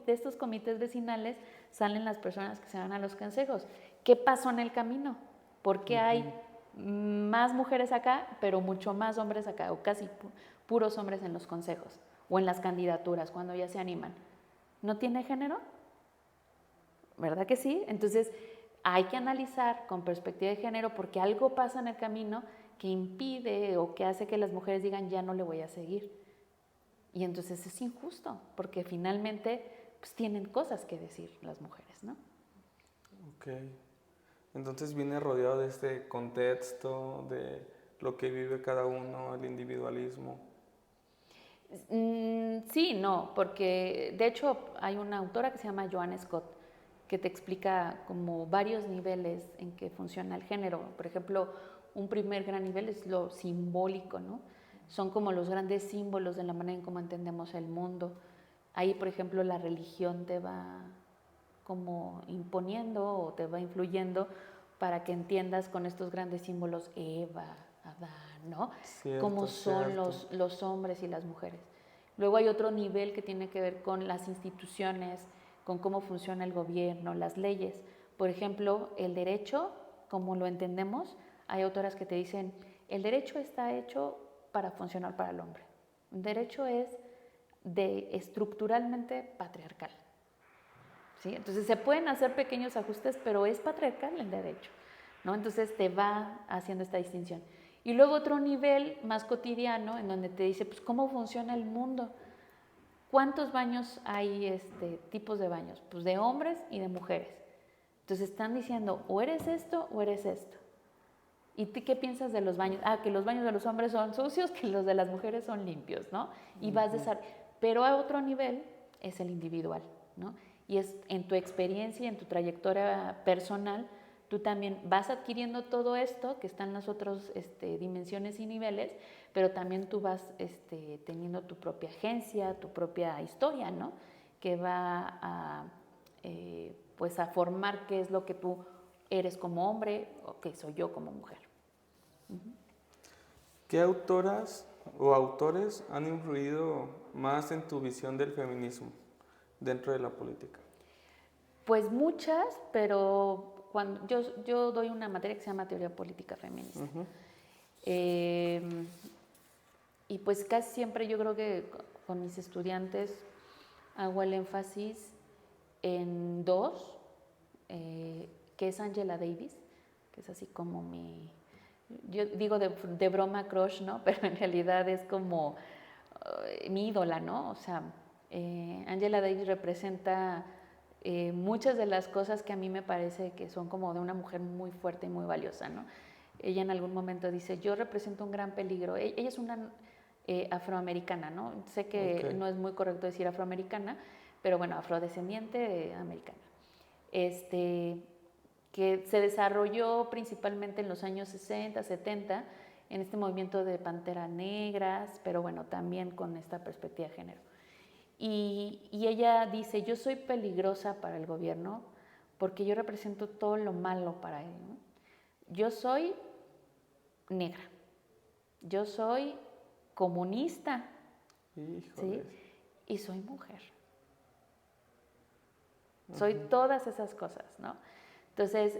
estos comités vecinales salen las personas que se van a los consejos. ¿Qué pasó en el camino? ¿Por qué hay más mujeres acá, pero mucho más hombres acá, o casi puros hombres en los consejos o en las candidaturas cuando ya se animan? ¿No tiene género? ¿Verdad que sí? Entonces hay que analizar con perspectiva de género porque algo pasa en el camino que impide o que hace que las mujeres digan ya no le voy a seguir. Y entonces es injusto porque finalmente pues, tienen cosas que decir las mujeres, ¿no? Ok. Entonces viene rodeado de este contexto, de lo que vive cada uno, el individualismo. Sí, no, porque de hecho hay una autora que se llama Joanne Scott que te explica como varios niveles en que funciona el género. Por ejemplo, un primer gran nivel es lo simbólico, ¿no? Son como los grandes símbolos de la manera en cómo entendemos el mundo. Ahí, por ejemplo, la religión te va como imponiendo o te va influyendo para que entiendas con estos grandes símbolos Eva, Adán, ¿no? Cómo Cierto, son cierto. los hombres y las mujeres. Luego hay otro nivel que tiene que ver con las instituciones, con cómo funciona el gobierno, las leyes. Por ejemplo, el derecho, como lo entendemos, hay autoras que te dicen, el derecho está hecho para funcionar para el hombre. El derecho es estructuralmente patriarcal. ¿Sí? Entonces se pueden hacer pequeños ajustes, pero es patriarcal el derecho, ¿no? Entonces te va haciendo esta distinción. Y luego otro nivel más cotidiano en donde te dice, pues, ¿cómo funciona el mundo? ¿Cuántos baños hay, tipos de baños? Pues de hombres y de mujeres. Entonces están diciendo, o eres esto o eres esto. ¿Y tú qué piensas de los baños? Ah, que los baños de los hombres son sucios, que los de las mujeres son limpios, ¿no? Y vas pero a otro nivel es el individual, ¿no? Y es en tu experiencia, en tu trayectoria personal, tú también vas adquiriendo todo esto que están en las otras dimensiones y niveles, pero también tú vas teniendo tu propia agencia, tu propia historia, ¿no? Que va pues a formar qué es lo que tú eres como hombre o qué soy yo como mujer. ¿Qué autoras o autores han influido más en tu visión del feminismo dentro de la política? Pues muchas, pero cuando yo doy una materia que se llama Teoría Política Feminista. Y pues casi siempre yo creo que con mis estudiantes hago el énfasis en dos, que es Angela Davis, que es así como yo digo de broma crush, ¿no? Pero en realidad es como mi ídola, ¿no? O sea, Angela Davis representa muchas de las cosas que a mí me parece que son como de una mujer muy fuerte y muy valiosa, ¿no? Ella en algún momento dice, yo represento un gran peligro. Ella es una afroamericana, ¿no? Sé que no es muy correcto decir afroamericana, pero bueno, afrodescendiente americana. Que se desarrolló principalmente en los años 60, 70, en este movimiento de panteras negras, pero bueno, también con esta perspectiva de género. Y ella dice, yo soy peligrosa para el gobierno porque yo represento todo lo malo para él, ¿no? Yo soy negra, yo soy comunista, ¿sí? Y soy mujer. Soy todas esas cosas, ¿no? Entonces,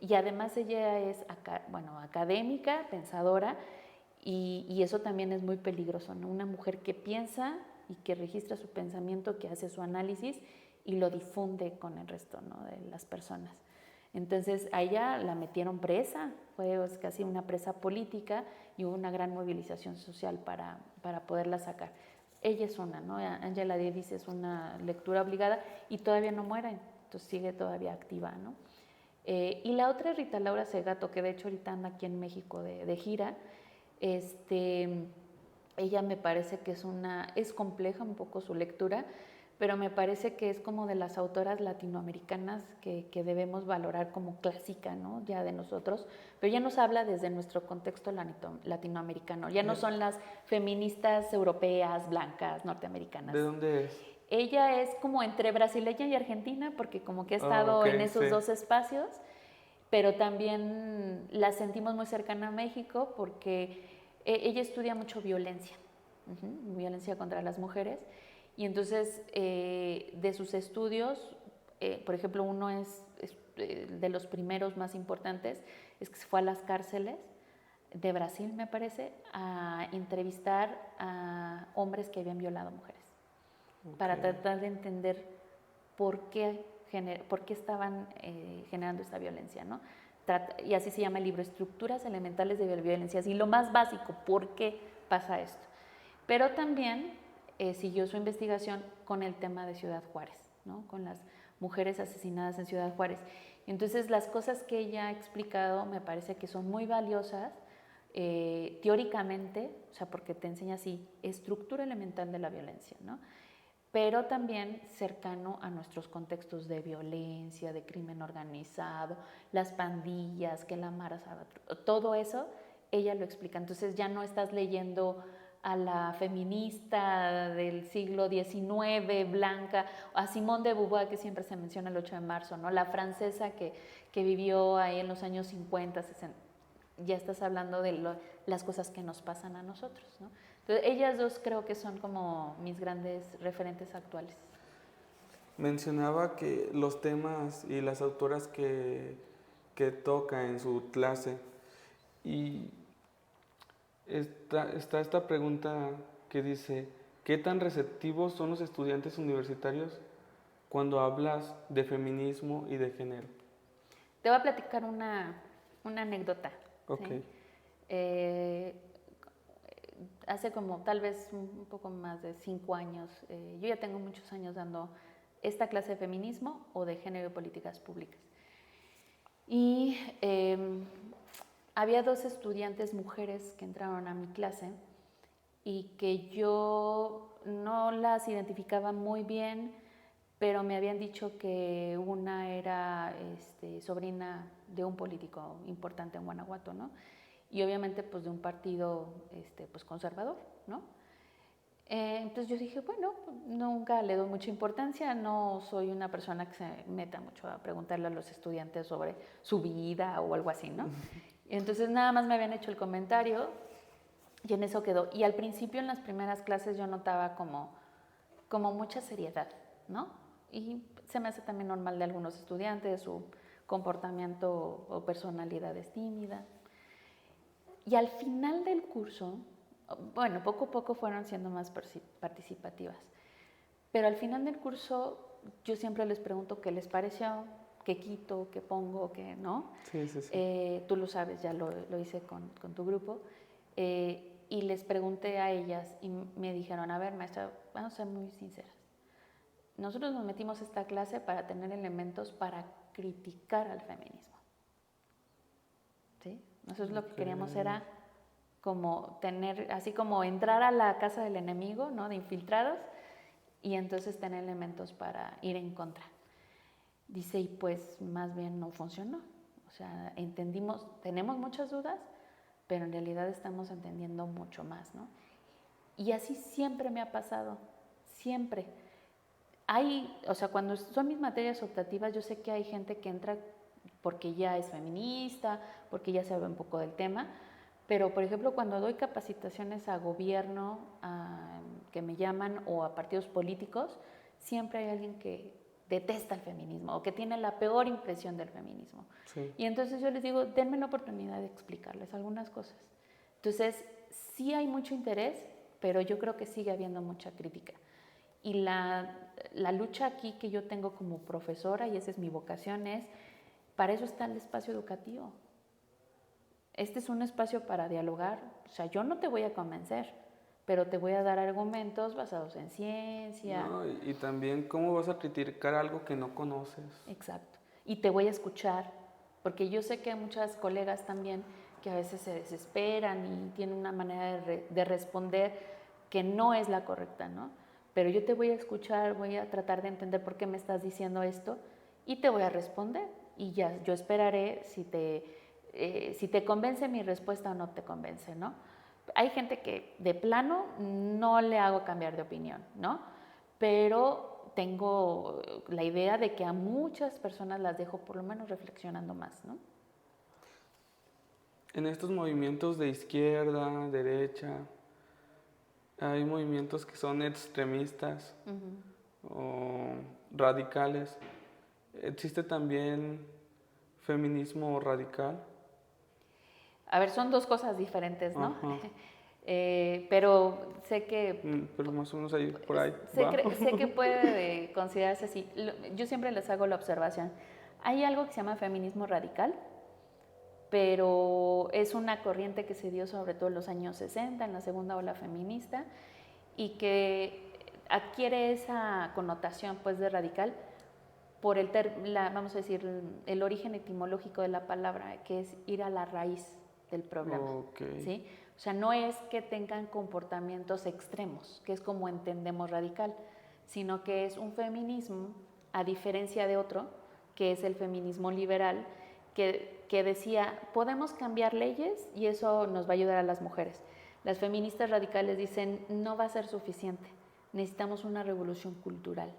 y además ella es académica, pensadora, y eso también es muy peligroso, ¿no? Una mujer que piensa y que registra su pensamiento, que hace su análisis y lo difunde con el resto, ¿no? De las personas. Entonces a ella la metieron presa, fue casi una presa política y hubo una gran movilización social para poderla sacar. Ella es una, ¿no? Angela Davis es una lectura obligada y todavía no muere, entonces sigue todavía activa, ¿no? Y la otra es Rita Laura Segato, que de hecho ahorita anda aquí en México de gira. Ella me parece que es compleja un poco su lectura, pero me parece que es como de las autoras latinoamericanas que debemos valorar como clásica, ¿no? Ya de nosotros, pero ya nos habla desde nuestro contexto latinoamericano, ya no son las feministas europeas, blancas, norteamericanas. ¿De dónde es? Ella es como entre brasileña y argentina, porque como que ha estado en esos dos espacios, pero también la sentimos muy cercana a México porque ella estudia mucho violencia, violencia contra las mujeres, y entonces de sus estudios, por ejemplo, uno es de los primeros más importantes, es que se fue a las cárceles de Brasil, me parece, a entrevistar a hombres que habían violado mujeres, para tratar de entender por qué estaban generando esta violencia, ¿no? Y así se llama el libro, Estructuras Elementales de Violencias, y lo más básico, ¿por qué pasa esto? Pero también siguió su investigación con el tema de Ciudad Juárez, ¿no? Con las mujeres asesinadas en Ciudad Juárez. Entonces, las cosas que ella ha explicado me parece que son muy valiosas teóricamente, o sea, porque te enseña así, estructura elemental de la violencia, ¿no? Pero también cercano a nuestros contextos de violencia, de crimen organizado, las pandillas, que la Mara Salvatrucha, todo eso, ella lo explica. Entonces ya no estás leyendo a la feminista del siglo XIX, blanca, a Simone de Beauvoir, que siempre se menciona el 8 de marzo, ¿no? La francesa que vivió ahí en los años 50, 60. Ya estás hablando de las cosas que nos pasan a nosotros, ¿no? Entonces, ellas dos creo que son como mis grandes referentes actuales. Mencionaba que los temas y las autoras que toca en su clase, y está esta pregunta que dice, ¿qué tan receptivos son los estudiantes universitarios cuando hablas de feminismo y de género? Te voy a platicar una anécdota. Ok. ¿Sí? Hace como tal vez un poco más de 5 años, yo ya tengo muchos años dando esta clase de feminismo o de género y políticas públicas. Y había 2 estudiantes mujeres que entraron a mi clase y que yo no las identificaba muy bien, pero me habían dicho que una era sobrina de un político importante en Guanajuato, ¿no? Y obviamente pues de un partido pues conservador, ¿no? Entonces yo dije, bueno, nunca le doy mucha importancia, no soy una persona que se meta mucho a preguntarle a los estudiantes sobre su vida o algo así, ¿no? Entonces nada más me habían hecho el comentario y en eso quedó. Y al principio en las primeras clases yo notaba como mucha seriedad, ¿no? Y se me hace también normal de algunos estudiantes, su comportamiento o personalidad es tímida. Y al final del curso, bueno, poco a poco fueron siendo más participativas, pero al final del curso yo siempre les pregunto qué les pareció, qué quito, qué pongo, qué no. Sí, sí, sí. Tú lo sabes, ya lo hice con tu grupo. Y les pregunté a ellas y me dijeron, a ver, maestra, vamos a ser muy sinceras. Nosotros nos metimos a esta clase para tener elementos para criticar al feminismo. ¿Sí? Nosotros lo que queríamos era como tener, así como entrar a la casa del enemigo, ¿no? De infiltrados, y entonces tener elementos para ir en contra. Dice, y pues más bien no funcionó. O sea, entendimos, tenemos muchas dudas, pero en realidad estamos entendiendo mucho más, ¿no? Y así siempre me ha pasado, siempre. O sea, cuando son mis materias optativas, yo sé que hay gente que entra porque ya es feminista, porque ya sabe un poco del tema, pero por ejemplo, cuando doy capacitaciones a gobierno, que me llaman, o a partidos políticos, siempre hay alguien que detesta el feminismo o que tiene la peor impresión del feminismo. Sí. Y entonces yo les digo, denme la oportunidad de explicarles algunas cosas. Entonces, sí hay mucho interés, pero yo creo que sigue habiendo mucha crítica. Y la lucha aquí que yo tengo como profesora, y esa es mi vocación, es, para eso está el espacio educativo. Este es un espacio para dialogar. O sea, yo no te voy a convencer, pero te voy a dar argumentos basados en ciencia. No, y también cómo vas a criticar algo que no conoces. Exacto. Y te voy a escuchar, porque yo sé que hay muchas colegas también que a veces se desesperan y tienen una manera de responder que no es la correcta, ¿no? Pero yo te voy a escuchar, voy a tratar de entender por qué me estás diciendo esto y te voy a responder. Y ya, yo esperaré si te convence mi respuesta o no te convence, ¿no? Hay gente que de plano no le hago cambiar de opinión, ¿no? Pero tengo la idea de que a muchas personas las dejo por lo menos reflexionando más, ¿no? En estos movimientos de izquierda, derecha, hay movimientos que son extremistas o radicales. ¿Existe también feminismo radical? A ver, son 2 cosas diferentes, ¿no? Pero sé que... Pero más o menos ahí, por ahí. Sé que puede considerarse así. Yo siempre les hago la observación. Hay algo que se llama feminismo radical, pero es una corriente que se dio sobre todo en los años 60, en la segunda ola feminista, y que adquiere esa connotación pues de radical por vamos a decir, el origen etimológico de la palabra, que es ir a la raíz del problema. Okay. ¿Sí? O sea, no es que tengan comportamientos extremos, que es como entendemos radical, sino que es un feminismo, a diferencia de otro, que es el feminismo liberal, que decía, podemos cambiar leyes y eso nos va a ayudar a las mujeres. Las feministas radicales dicen, no va a ser suficiente, necesitamos una revolución cultural,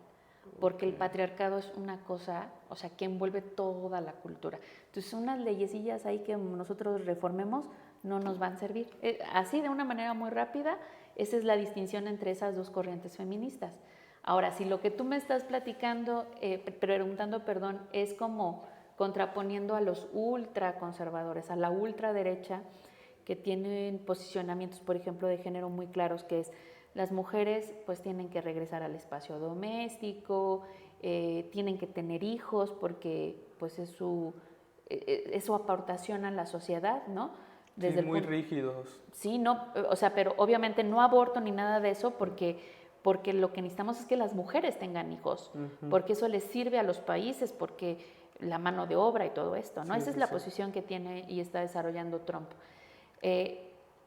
porque el patriarcado es una cosa, o sea, que envuelve toda la cultura. Entonces, unas leyecillas ahí que nosotros reformemos no nos van a servir. Así, de una manera muy rápida, esa es la distinción entre esas dos corrientes feministas. Ahora, si lo que tú me estás preguntando, es como contraponiendo a los ultraconservadores, a la ultraderecha, que tienen posicionamientos, por ejemplo, de género muy claros, que es las mujeres pues tienen que regresar al espacio doméstico, tienen que tener hijos porque pues es su aportación a la sociedad, ¿no? Desde sí, muy rígidos. Sí, no, o sea, pero obviamente no aborto ni nada de eso porque lo que necesitamos es que las mujeres tengan hijos, porque eso les sirve a los países, porque la mano de obra y todo esto, ¿no? Esa es la posición que tiene y está desarrollando Trump.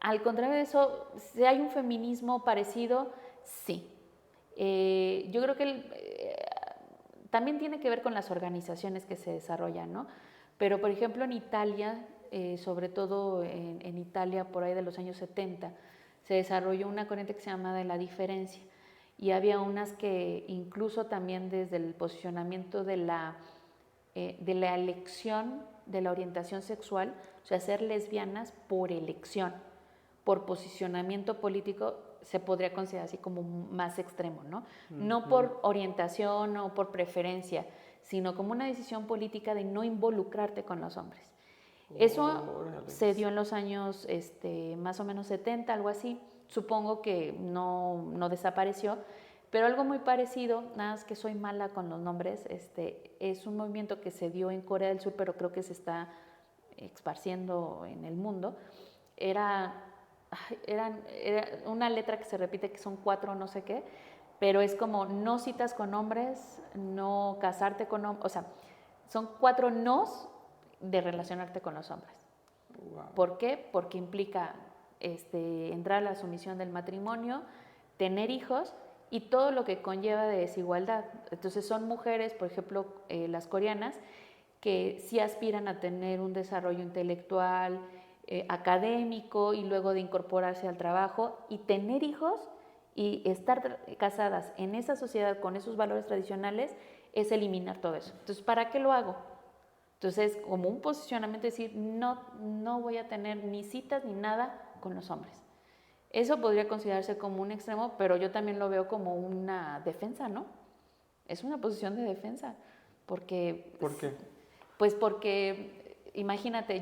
Al contrario de eso, si hay un feminismo parecido, sí. Yo creo que también tiene que ver con las organizaciones que se desarrollan, ¿no? Pero, por ejemplo, en Italia, sobre todo en Italia por ahí de los años 70, se desarrolló una corriente que se llama de la diferencia. Y había unas que incluso también desde el posicionamiento de la elección de la orientación sexual, o sea, ser lesbianas por elección, por posicionamiento político, se podría considerar así como más extremo, ¿no? No por orientación o por preferencia, sino como una decisión política de no involucrarte con los hombres. Eso se dio en los años más o menos 70, algo así. Supongo que no desapareció, pero algo muy parecido, nada más que soy mala con los nombres, es un movimiento que se dio en Corea del Sur, pero creo que se está esparciendo en el mundo. Era una letra que se repite, que son 4 no sé qué, pero es como no citas con hombres, no casarte con hombres, o sea, son 4 nos de relacionarte con los hombres. Wow. ¿Por qué? Porque implica entrar a la sumisión del matrimonio, tener hijos y todo lo que conlleva de desigualdad. Entonces son mujeres, por ejemplo, las coreanas, que sí aspiran a tener un desarrollo intelectual, académico y luego de incorporarse al trabajo y tener hijos y estar casadas en esa sociedad con esos valores tradicionales es eliminar todo eso. Entonces, ¿para qué lo hago? Entonces, como un posicionamiento, decir, no voy a tener ni citas ni nada con los hombres. Eso podría considerarse como un extremo, pero yo también lo veo como una defensa, ¿no? Es una posición de defensa, porque... ¿Por qué? Pues porque, imagínate,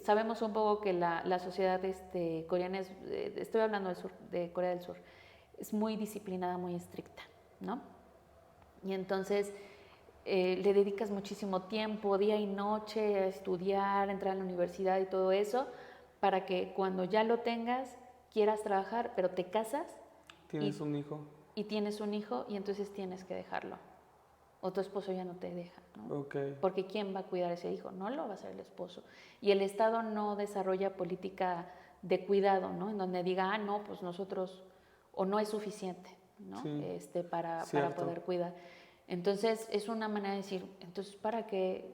sabemos un poco que la sociedad coreana estoy hablando de Corea del Sur, es muy disciplinada, muy estricta, ¿no? Y entonces le dedicas muchísimo tiempo, día y noche, a estudiar, entrar a la universidad y todo eso, para que cuando ya lo tengas, quieras trabajar, pero te casas. Tienes un hijo. Y tienes un hijo y entonces tienes que dejarlo. O tu esposo ya no te deja, ¿no? Okay. Porque ¿quién va a cuidar a ese hijo? No lo va a hacer el esposo. Y el Estado no desarrolla política de cuidado, ¿no? En donde diga, no, pues nosotros, o no es suficiente, ¿no? Sí. Para poder cuidar. Entonces, es una manera de decir, entonces, ¿para qué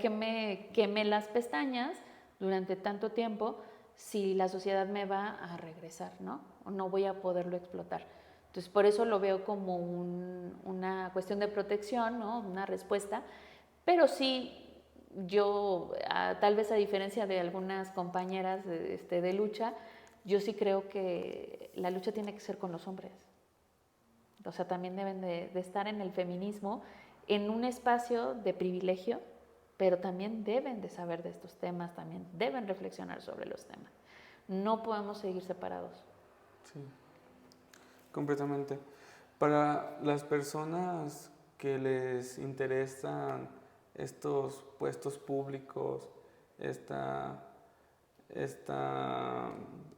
me quemé las pestañas durante tanto tiempo si la sociedad me va a regresar, ¿no? O no voy a poderlo explotar. Entonces, por eso lo veo como una cuestión de protección, ¿no? Una respuesta, pero sí, yo, tal vez a diferencia de algunas compañeras de lucha, yo sí creo que la lucha tiene que ser con los hombres. O sea, también deben de estar en el feminismo, en un espacio de privilegio, pero también deben de saber de estos temas, también deben reflexionar sobre los temas. No podemos seguir separados. Sí. Completamente. Para las personas que les interesan estos puestos públicos, esta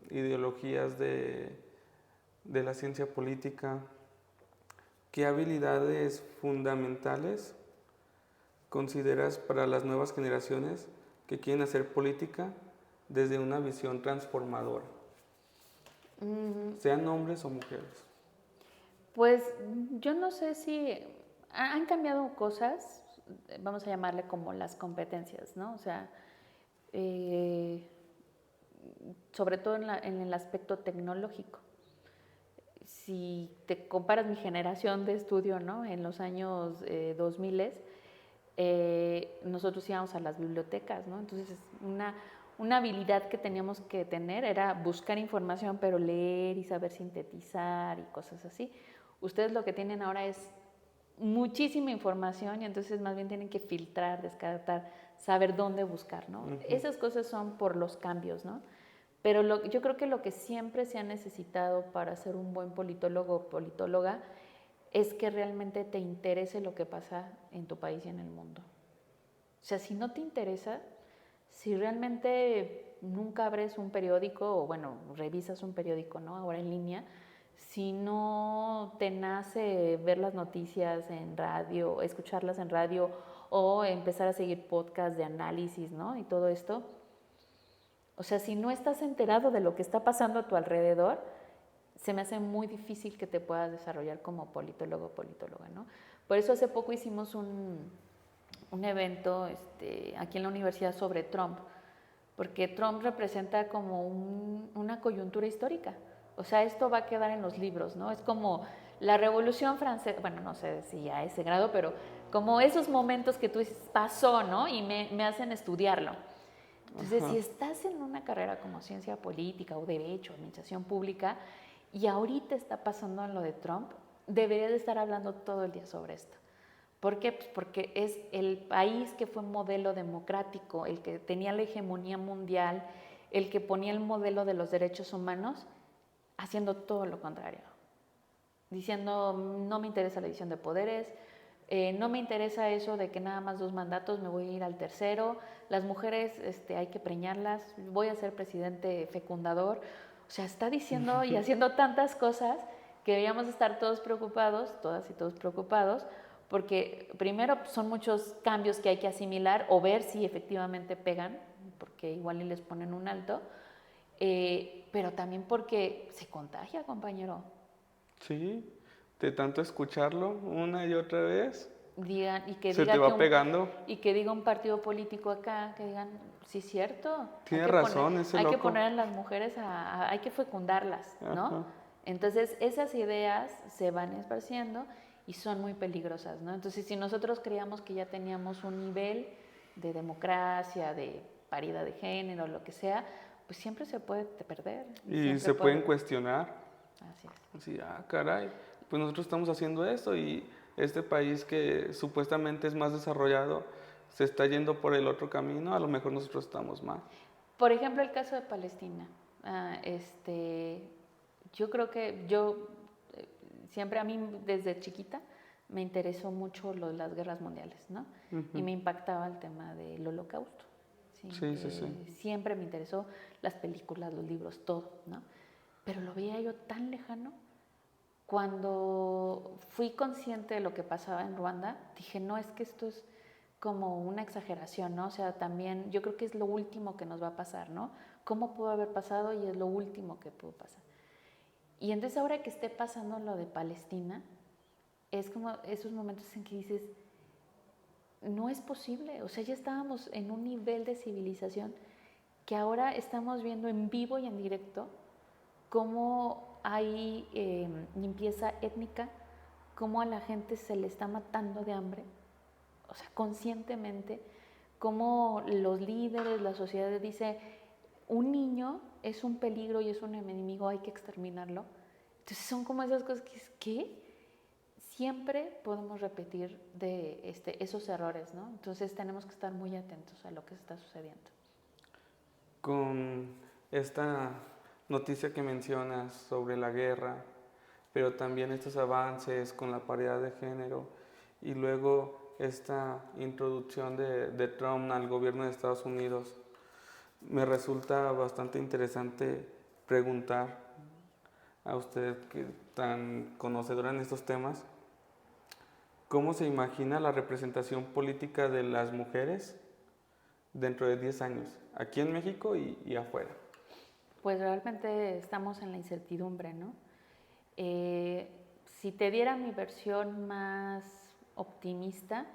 ideologías de la ciencia política, ¿qué habilidades fundamentales consideras para las nuevas generaciones que quieren hacer política desde una visión transformadora, sean hombres o mujeres? Pues yo no sé si han cambiado cosas, vamos a llamarle como las competencias, ¿no? O sea, sobre todo en el aspecto tecnológico. Si te comparas mi generación de estudio, ¿no? En los años 2000, nosotros íbamos a las bibliotecas, ¿no? Entonces, una habilidad que teníamos que tener era buscar información, pero leer y saber sintetizar y cosas así. Ustedes lo que tienen ahora es muchísima información y entonces más bien tienen que filtrar, descartar, saber dónde buscar, ¿no? Esas cosas son por los cambios, ¿no? Pero yo creo que lo que siempre se ha necesitado para ser un buen politólogo o politóloga es que realmente te interese lo que pasa en tu país y en el mundo. O sea, si no te interesa, si realmente nunca abres un periódico o, bueno, revisas un periódico, ¿no? Ahora en línea, si no te nace ver las noticias en radio, escucharlas en radio o empezar a seguir podcasts de análisis, ¿no? Y todo esto. O sea, si no estás enterado de lo que está pasando a tu alrededor, se me hace muy difícil que te puedas desarrollar como politólogo o politóloga, ¿no? Por eso hace poco hicimos un evento aquí en la universidad sobre Trump, porque Trump representa como una coyuntura histórica. O sea, esto va a quedar en los libros, ¿no? Es como la Revolución Francesa, bueno, no sé si a ese grado, pero como esos momentos que tú dices, pasó, ¿no? Y me hacen estudiarlo. Entonces, si estás en una carrera como ciencia política o derecho, administración pública, y ahorita está pasando lo de Trump, deberías de estar hablando todo el día sobre esto. ¿Por qué? Pues porque es el país que fue un modelo democrático, el que tenía la hegemonía mundial, el que ponía el modelo de los derechos humanos, haciendo todo lo contrario. Diciendo, no me interesa la división de poderes, no me interesa eso de que nada más 2 mandatos, me voy a ir al tercero, las mujeres hay que preñarlas, voy a ser presidente fecundador. O sea, está diciendo y haciendo tantas cosas que deberíamos estar todos preocupados, todas y todos preocupados, porque primero son muchos cambios que hay que asimilar o ver si efectivamente pegan, porque igual y les ponen un alto, pero también porque se contagia, compañero. Sí, de tanto escucharlo una y otra vez, Digan, se te va pegando. y que diga un partido político acá, que digan, sí, cierto. Tiene razón ese hay loco. que poner a las mujeres hay que fecundarlas, ¿no? Ajá. Entonces, esas ideas se van esparciendo y son muy peligrosas, ¿no? Entonces, si nosotros creíamos que ya teníamos un nivel de democracia, de paridad de género, lo que sea, pues siempre se puede perder. Y se pueden cuestionar. Así es. Así, caray, pues nosotros estamos haciendo esto y este país que supuestamente es más desarrollado se está yendo por el otro camino, a lo mejor nosotros estamos mal. Por ejemplo, el caso de Palestina. Yo creo que siempre a mí desde chiquita me interesó mucho las guerras mundiales, ¿no? Y me impactaba el tema del holocausto. Sí. Siempre me interesó las películas, los libros, todo, ¿no? Pero lo veía yo tan lejano. Cuando fui consciente de lo que pasaba en Ruanda, dije, no, es que esto es como una exageración, ¿no? O sea, también yo creo que es lo último que nos va a pasar, ¿no? ¿Cómo pudo haber pasado? Y es lo último que pudo pasar. Y entonces ahora que esté pasando lo de Palestina, es como esos momentos en que dices, no es posible, o sea, ya estábamos en un nivel de civilización que ahora estamos viendo en vivo y en directo cómo hay limpieza étnica, cómo a la gente se le está matando de hambre, o sea, conscientemente, cómo los líderes, la sociedad dice, un niño es un peligro y es un enemigo, hay que exterminarlo. Entonces son como esas cosas que siempre podemos repetir de esos errores, ¿no? Entonces tenemos que estar muy atentos a lo que está sucediendo. Con esta noticia que mencionas sobre la guerra, pero también estos avances con la paridad de género y luego esta introducción de Trump al gobierno de Estados Unidos, me resulta bastante interesante preguntar a usted, que tan conocedora en estos temas, ¿cómo se imagina la representación política de las mujeres dentro de 10 años, aquí en México y afuera? Pues realmente estamos en la incertidumbre, ¿no? Si te diera mi versión más optimista,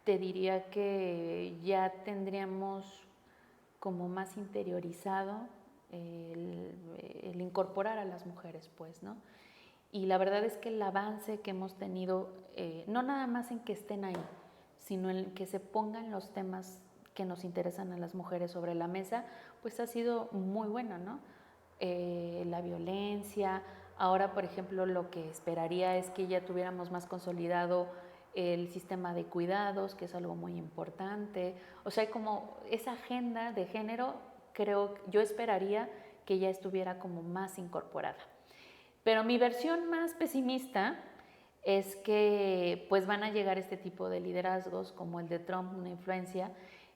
te diría que ya tendríamos como más interiorizado el incorporar a las mujeres, pues, ¿no? Y la verdad es que el avance que hemos tenido, no nada más en que estén ahí, sino en que se pongan los temas que nos interesan a las mujeres sobre la mesa, pues ha sido muy bueno, ¿no? La violencia, ahora por ejemplo lo que esperaría es que ya tuviéramos más consolidado el sistema de cuidados, que es algo muy importante, o sea, como esa agenda de género, yo esperaría que ya estuviera como más incorporada. Pero mi versión más pesimista es que pues van a llegar este tipo de liderazgos como el de Trump, una influencia,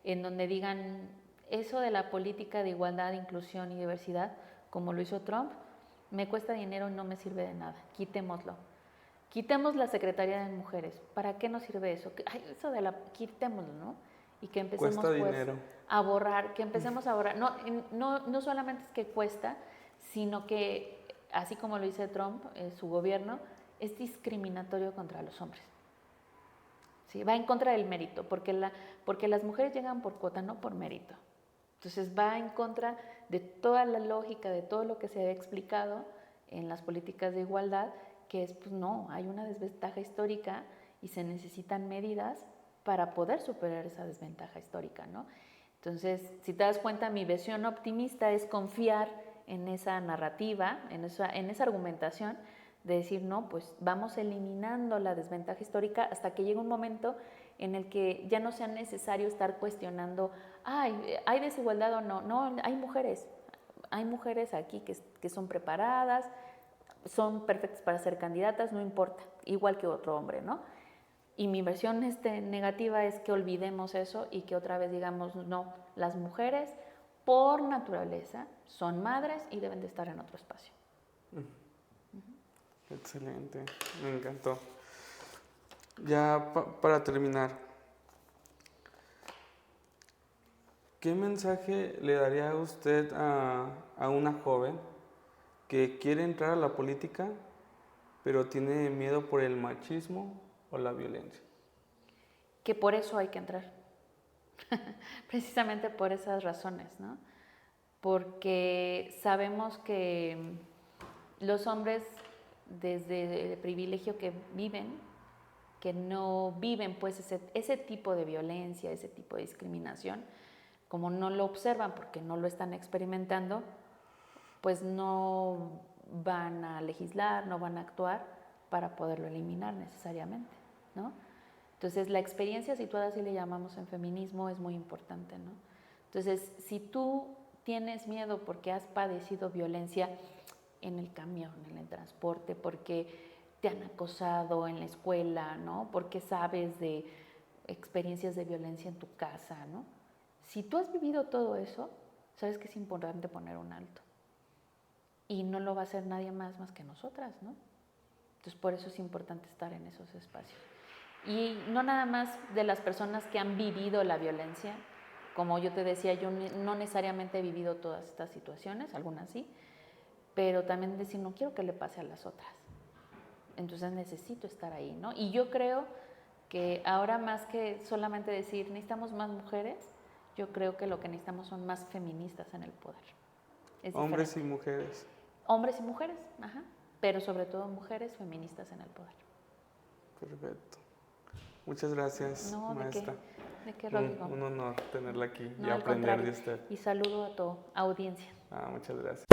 en donde digan eso de la política de igualdad, inclusión y diversidad, como lo hizo Trump, me cuesta dinero y no me sirve de nada, quitémoslo. Quitemos la Secretaría de Mujeres, ¿para qué nos sirve eso? Eso de quitémoslo, ¿no? Y que empecemos Cuesta pues dinero. a borrar, que empecemos a borrar. No solamente es que cuesta, sino que, así como lo dice Trump, su gobierno, es discriminatorio contra los hombres. ¿Sí? Va en contra del mérito, porque las mujeres llegan por cuota, no por mérito. Entonces va en contra de toda la lógica, de todo lo que se ha explicado en las políticas de igualdad, que es, pues no, hay una desventaja histórica y se necesitan medidas para poder superar esa desventaja histórica, ¿no? Entonces, si te das cuenta, mi visión optimista es confiar en esa narrativa, en esa argumentación, de decir, no, pues vamos eliminando la desventaja histórica hasta que llegue un momento en el que ya no sea necesario estar cuestionando, ¿hay desigualdad o no? No, hay mujeres aquí que son preparadas, son perfectas para ser candidatas, no importa, igual que otro hombre, ¿no? Y mi versión negativa es que olvidemos eso y que otra vez digamos, no, las mujeres por naturaleza son madres y deben de estar en otro espacio. Excelente, me encantó. Ya para terminar, ¿qué mensaje le daría usted a una joven que quiere entrar a la política, pero tiene miedo por el machismo o la violencia? Que por eso hay que entrar, precisamente por esas razones, ¿no? Porque sabemos que los hombres, desde el privilegio que viven, que no viven pues ese tipo de violencia, ese tipo de discriminación, como no lo observan porque no lo están experimentando, pues no van a legislar, no van a actuar para poderlo eliminar necesariamente, ¿no? Entonces, la experiencia situada, así le llamamos en feminismo, es muy importante, ¿no? Entonces, si tú tienes miedo porque has padecido violencia en el camión, en el transporte, porque te han acosado en la escuela, ¿no? Porque sabes de experiencias de violencia en tu casa, ¿no? Si tú has vivido todo eso, sabes que es importante poner un alto. Y no lo va a hacer nadie más que nosotras, ¿no? Entonces, por eso es importante estar en esos espacios. Y no nada más de las personas que han vivido la violencia, como yo te decía, yo no necesariamente he vivido todas estas situaciones, algunas sí, pero también decir, no quiero que le pase a las otras. Entonces necesito estar ahí, ¿no? Y yo creo que ahora más que solamente decir, necesitamos más mujeres, yo creo que lo que necesitamos son más feministas en el poder. Hombres y mujeres. Hombres y mujeres, ajá, pero sobre todo mujeres feministas en el poder. Perfecto. Muchas gracias, maestra. ¿De qué, Rodrigo? Un honor tenerla aquí No, y aprender de usted. Y saludo a tu audiencia. Muchas gracias.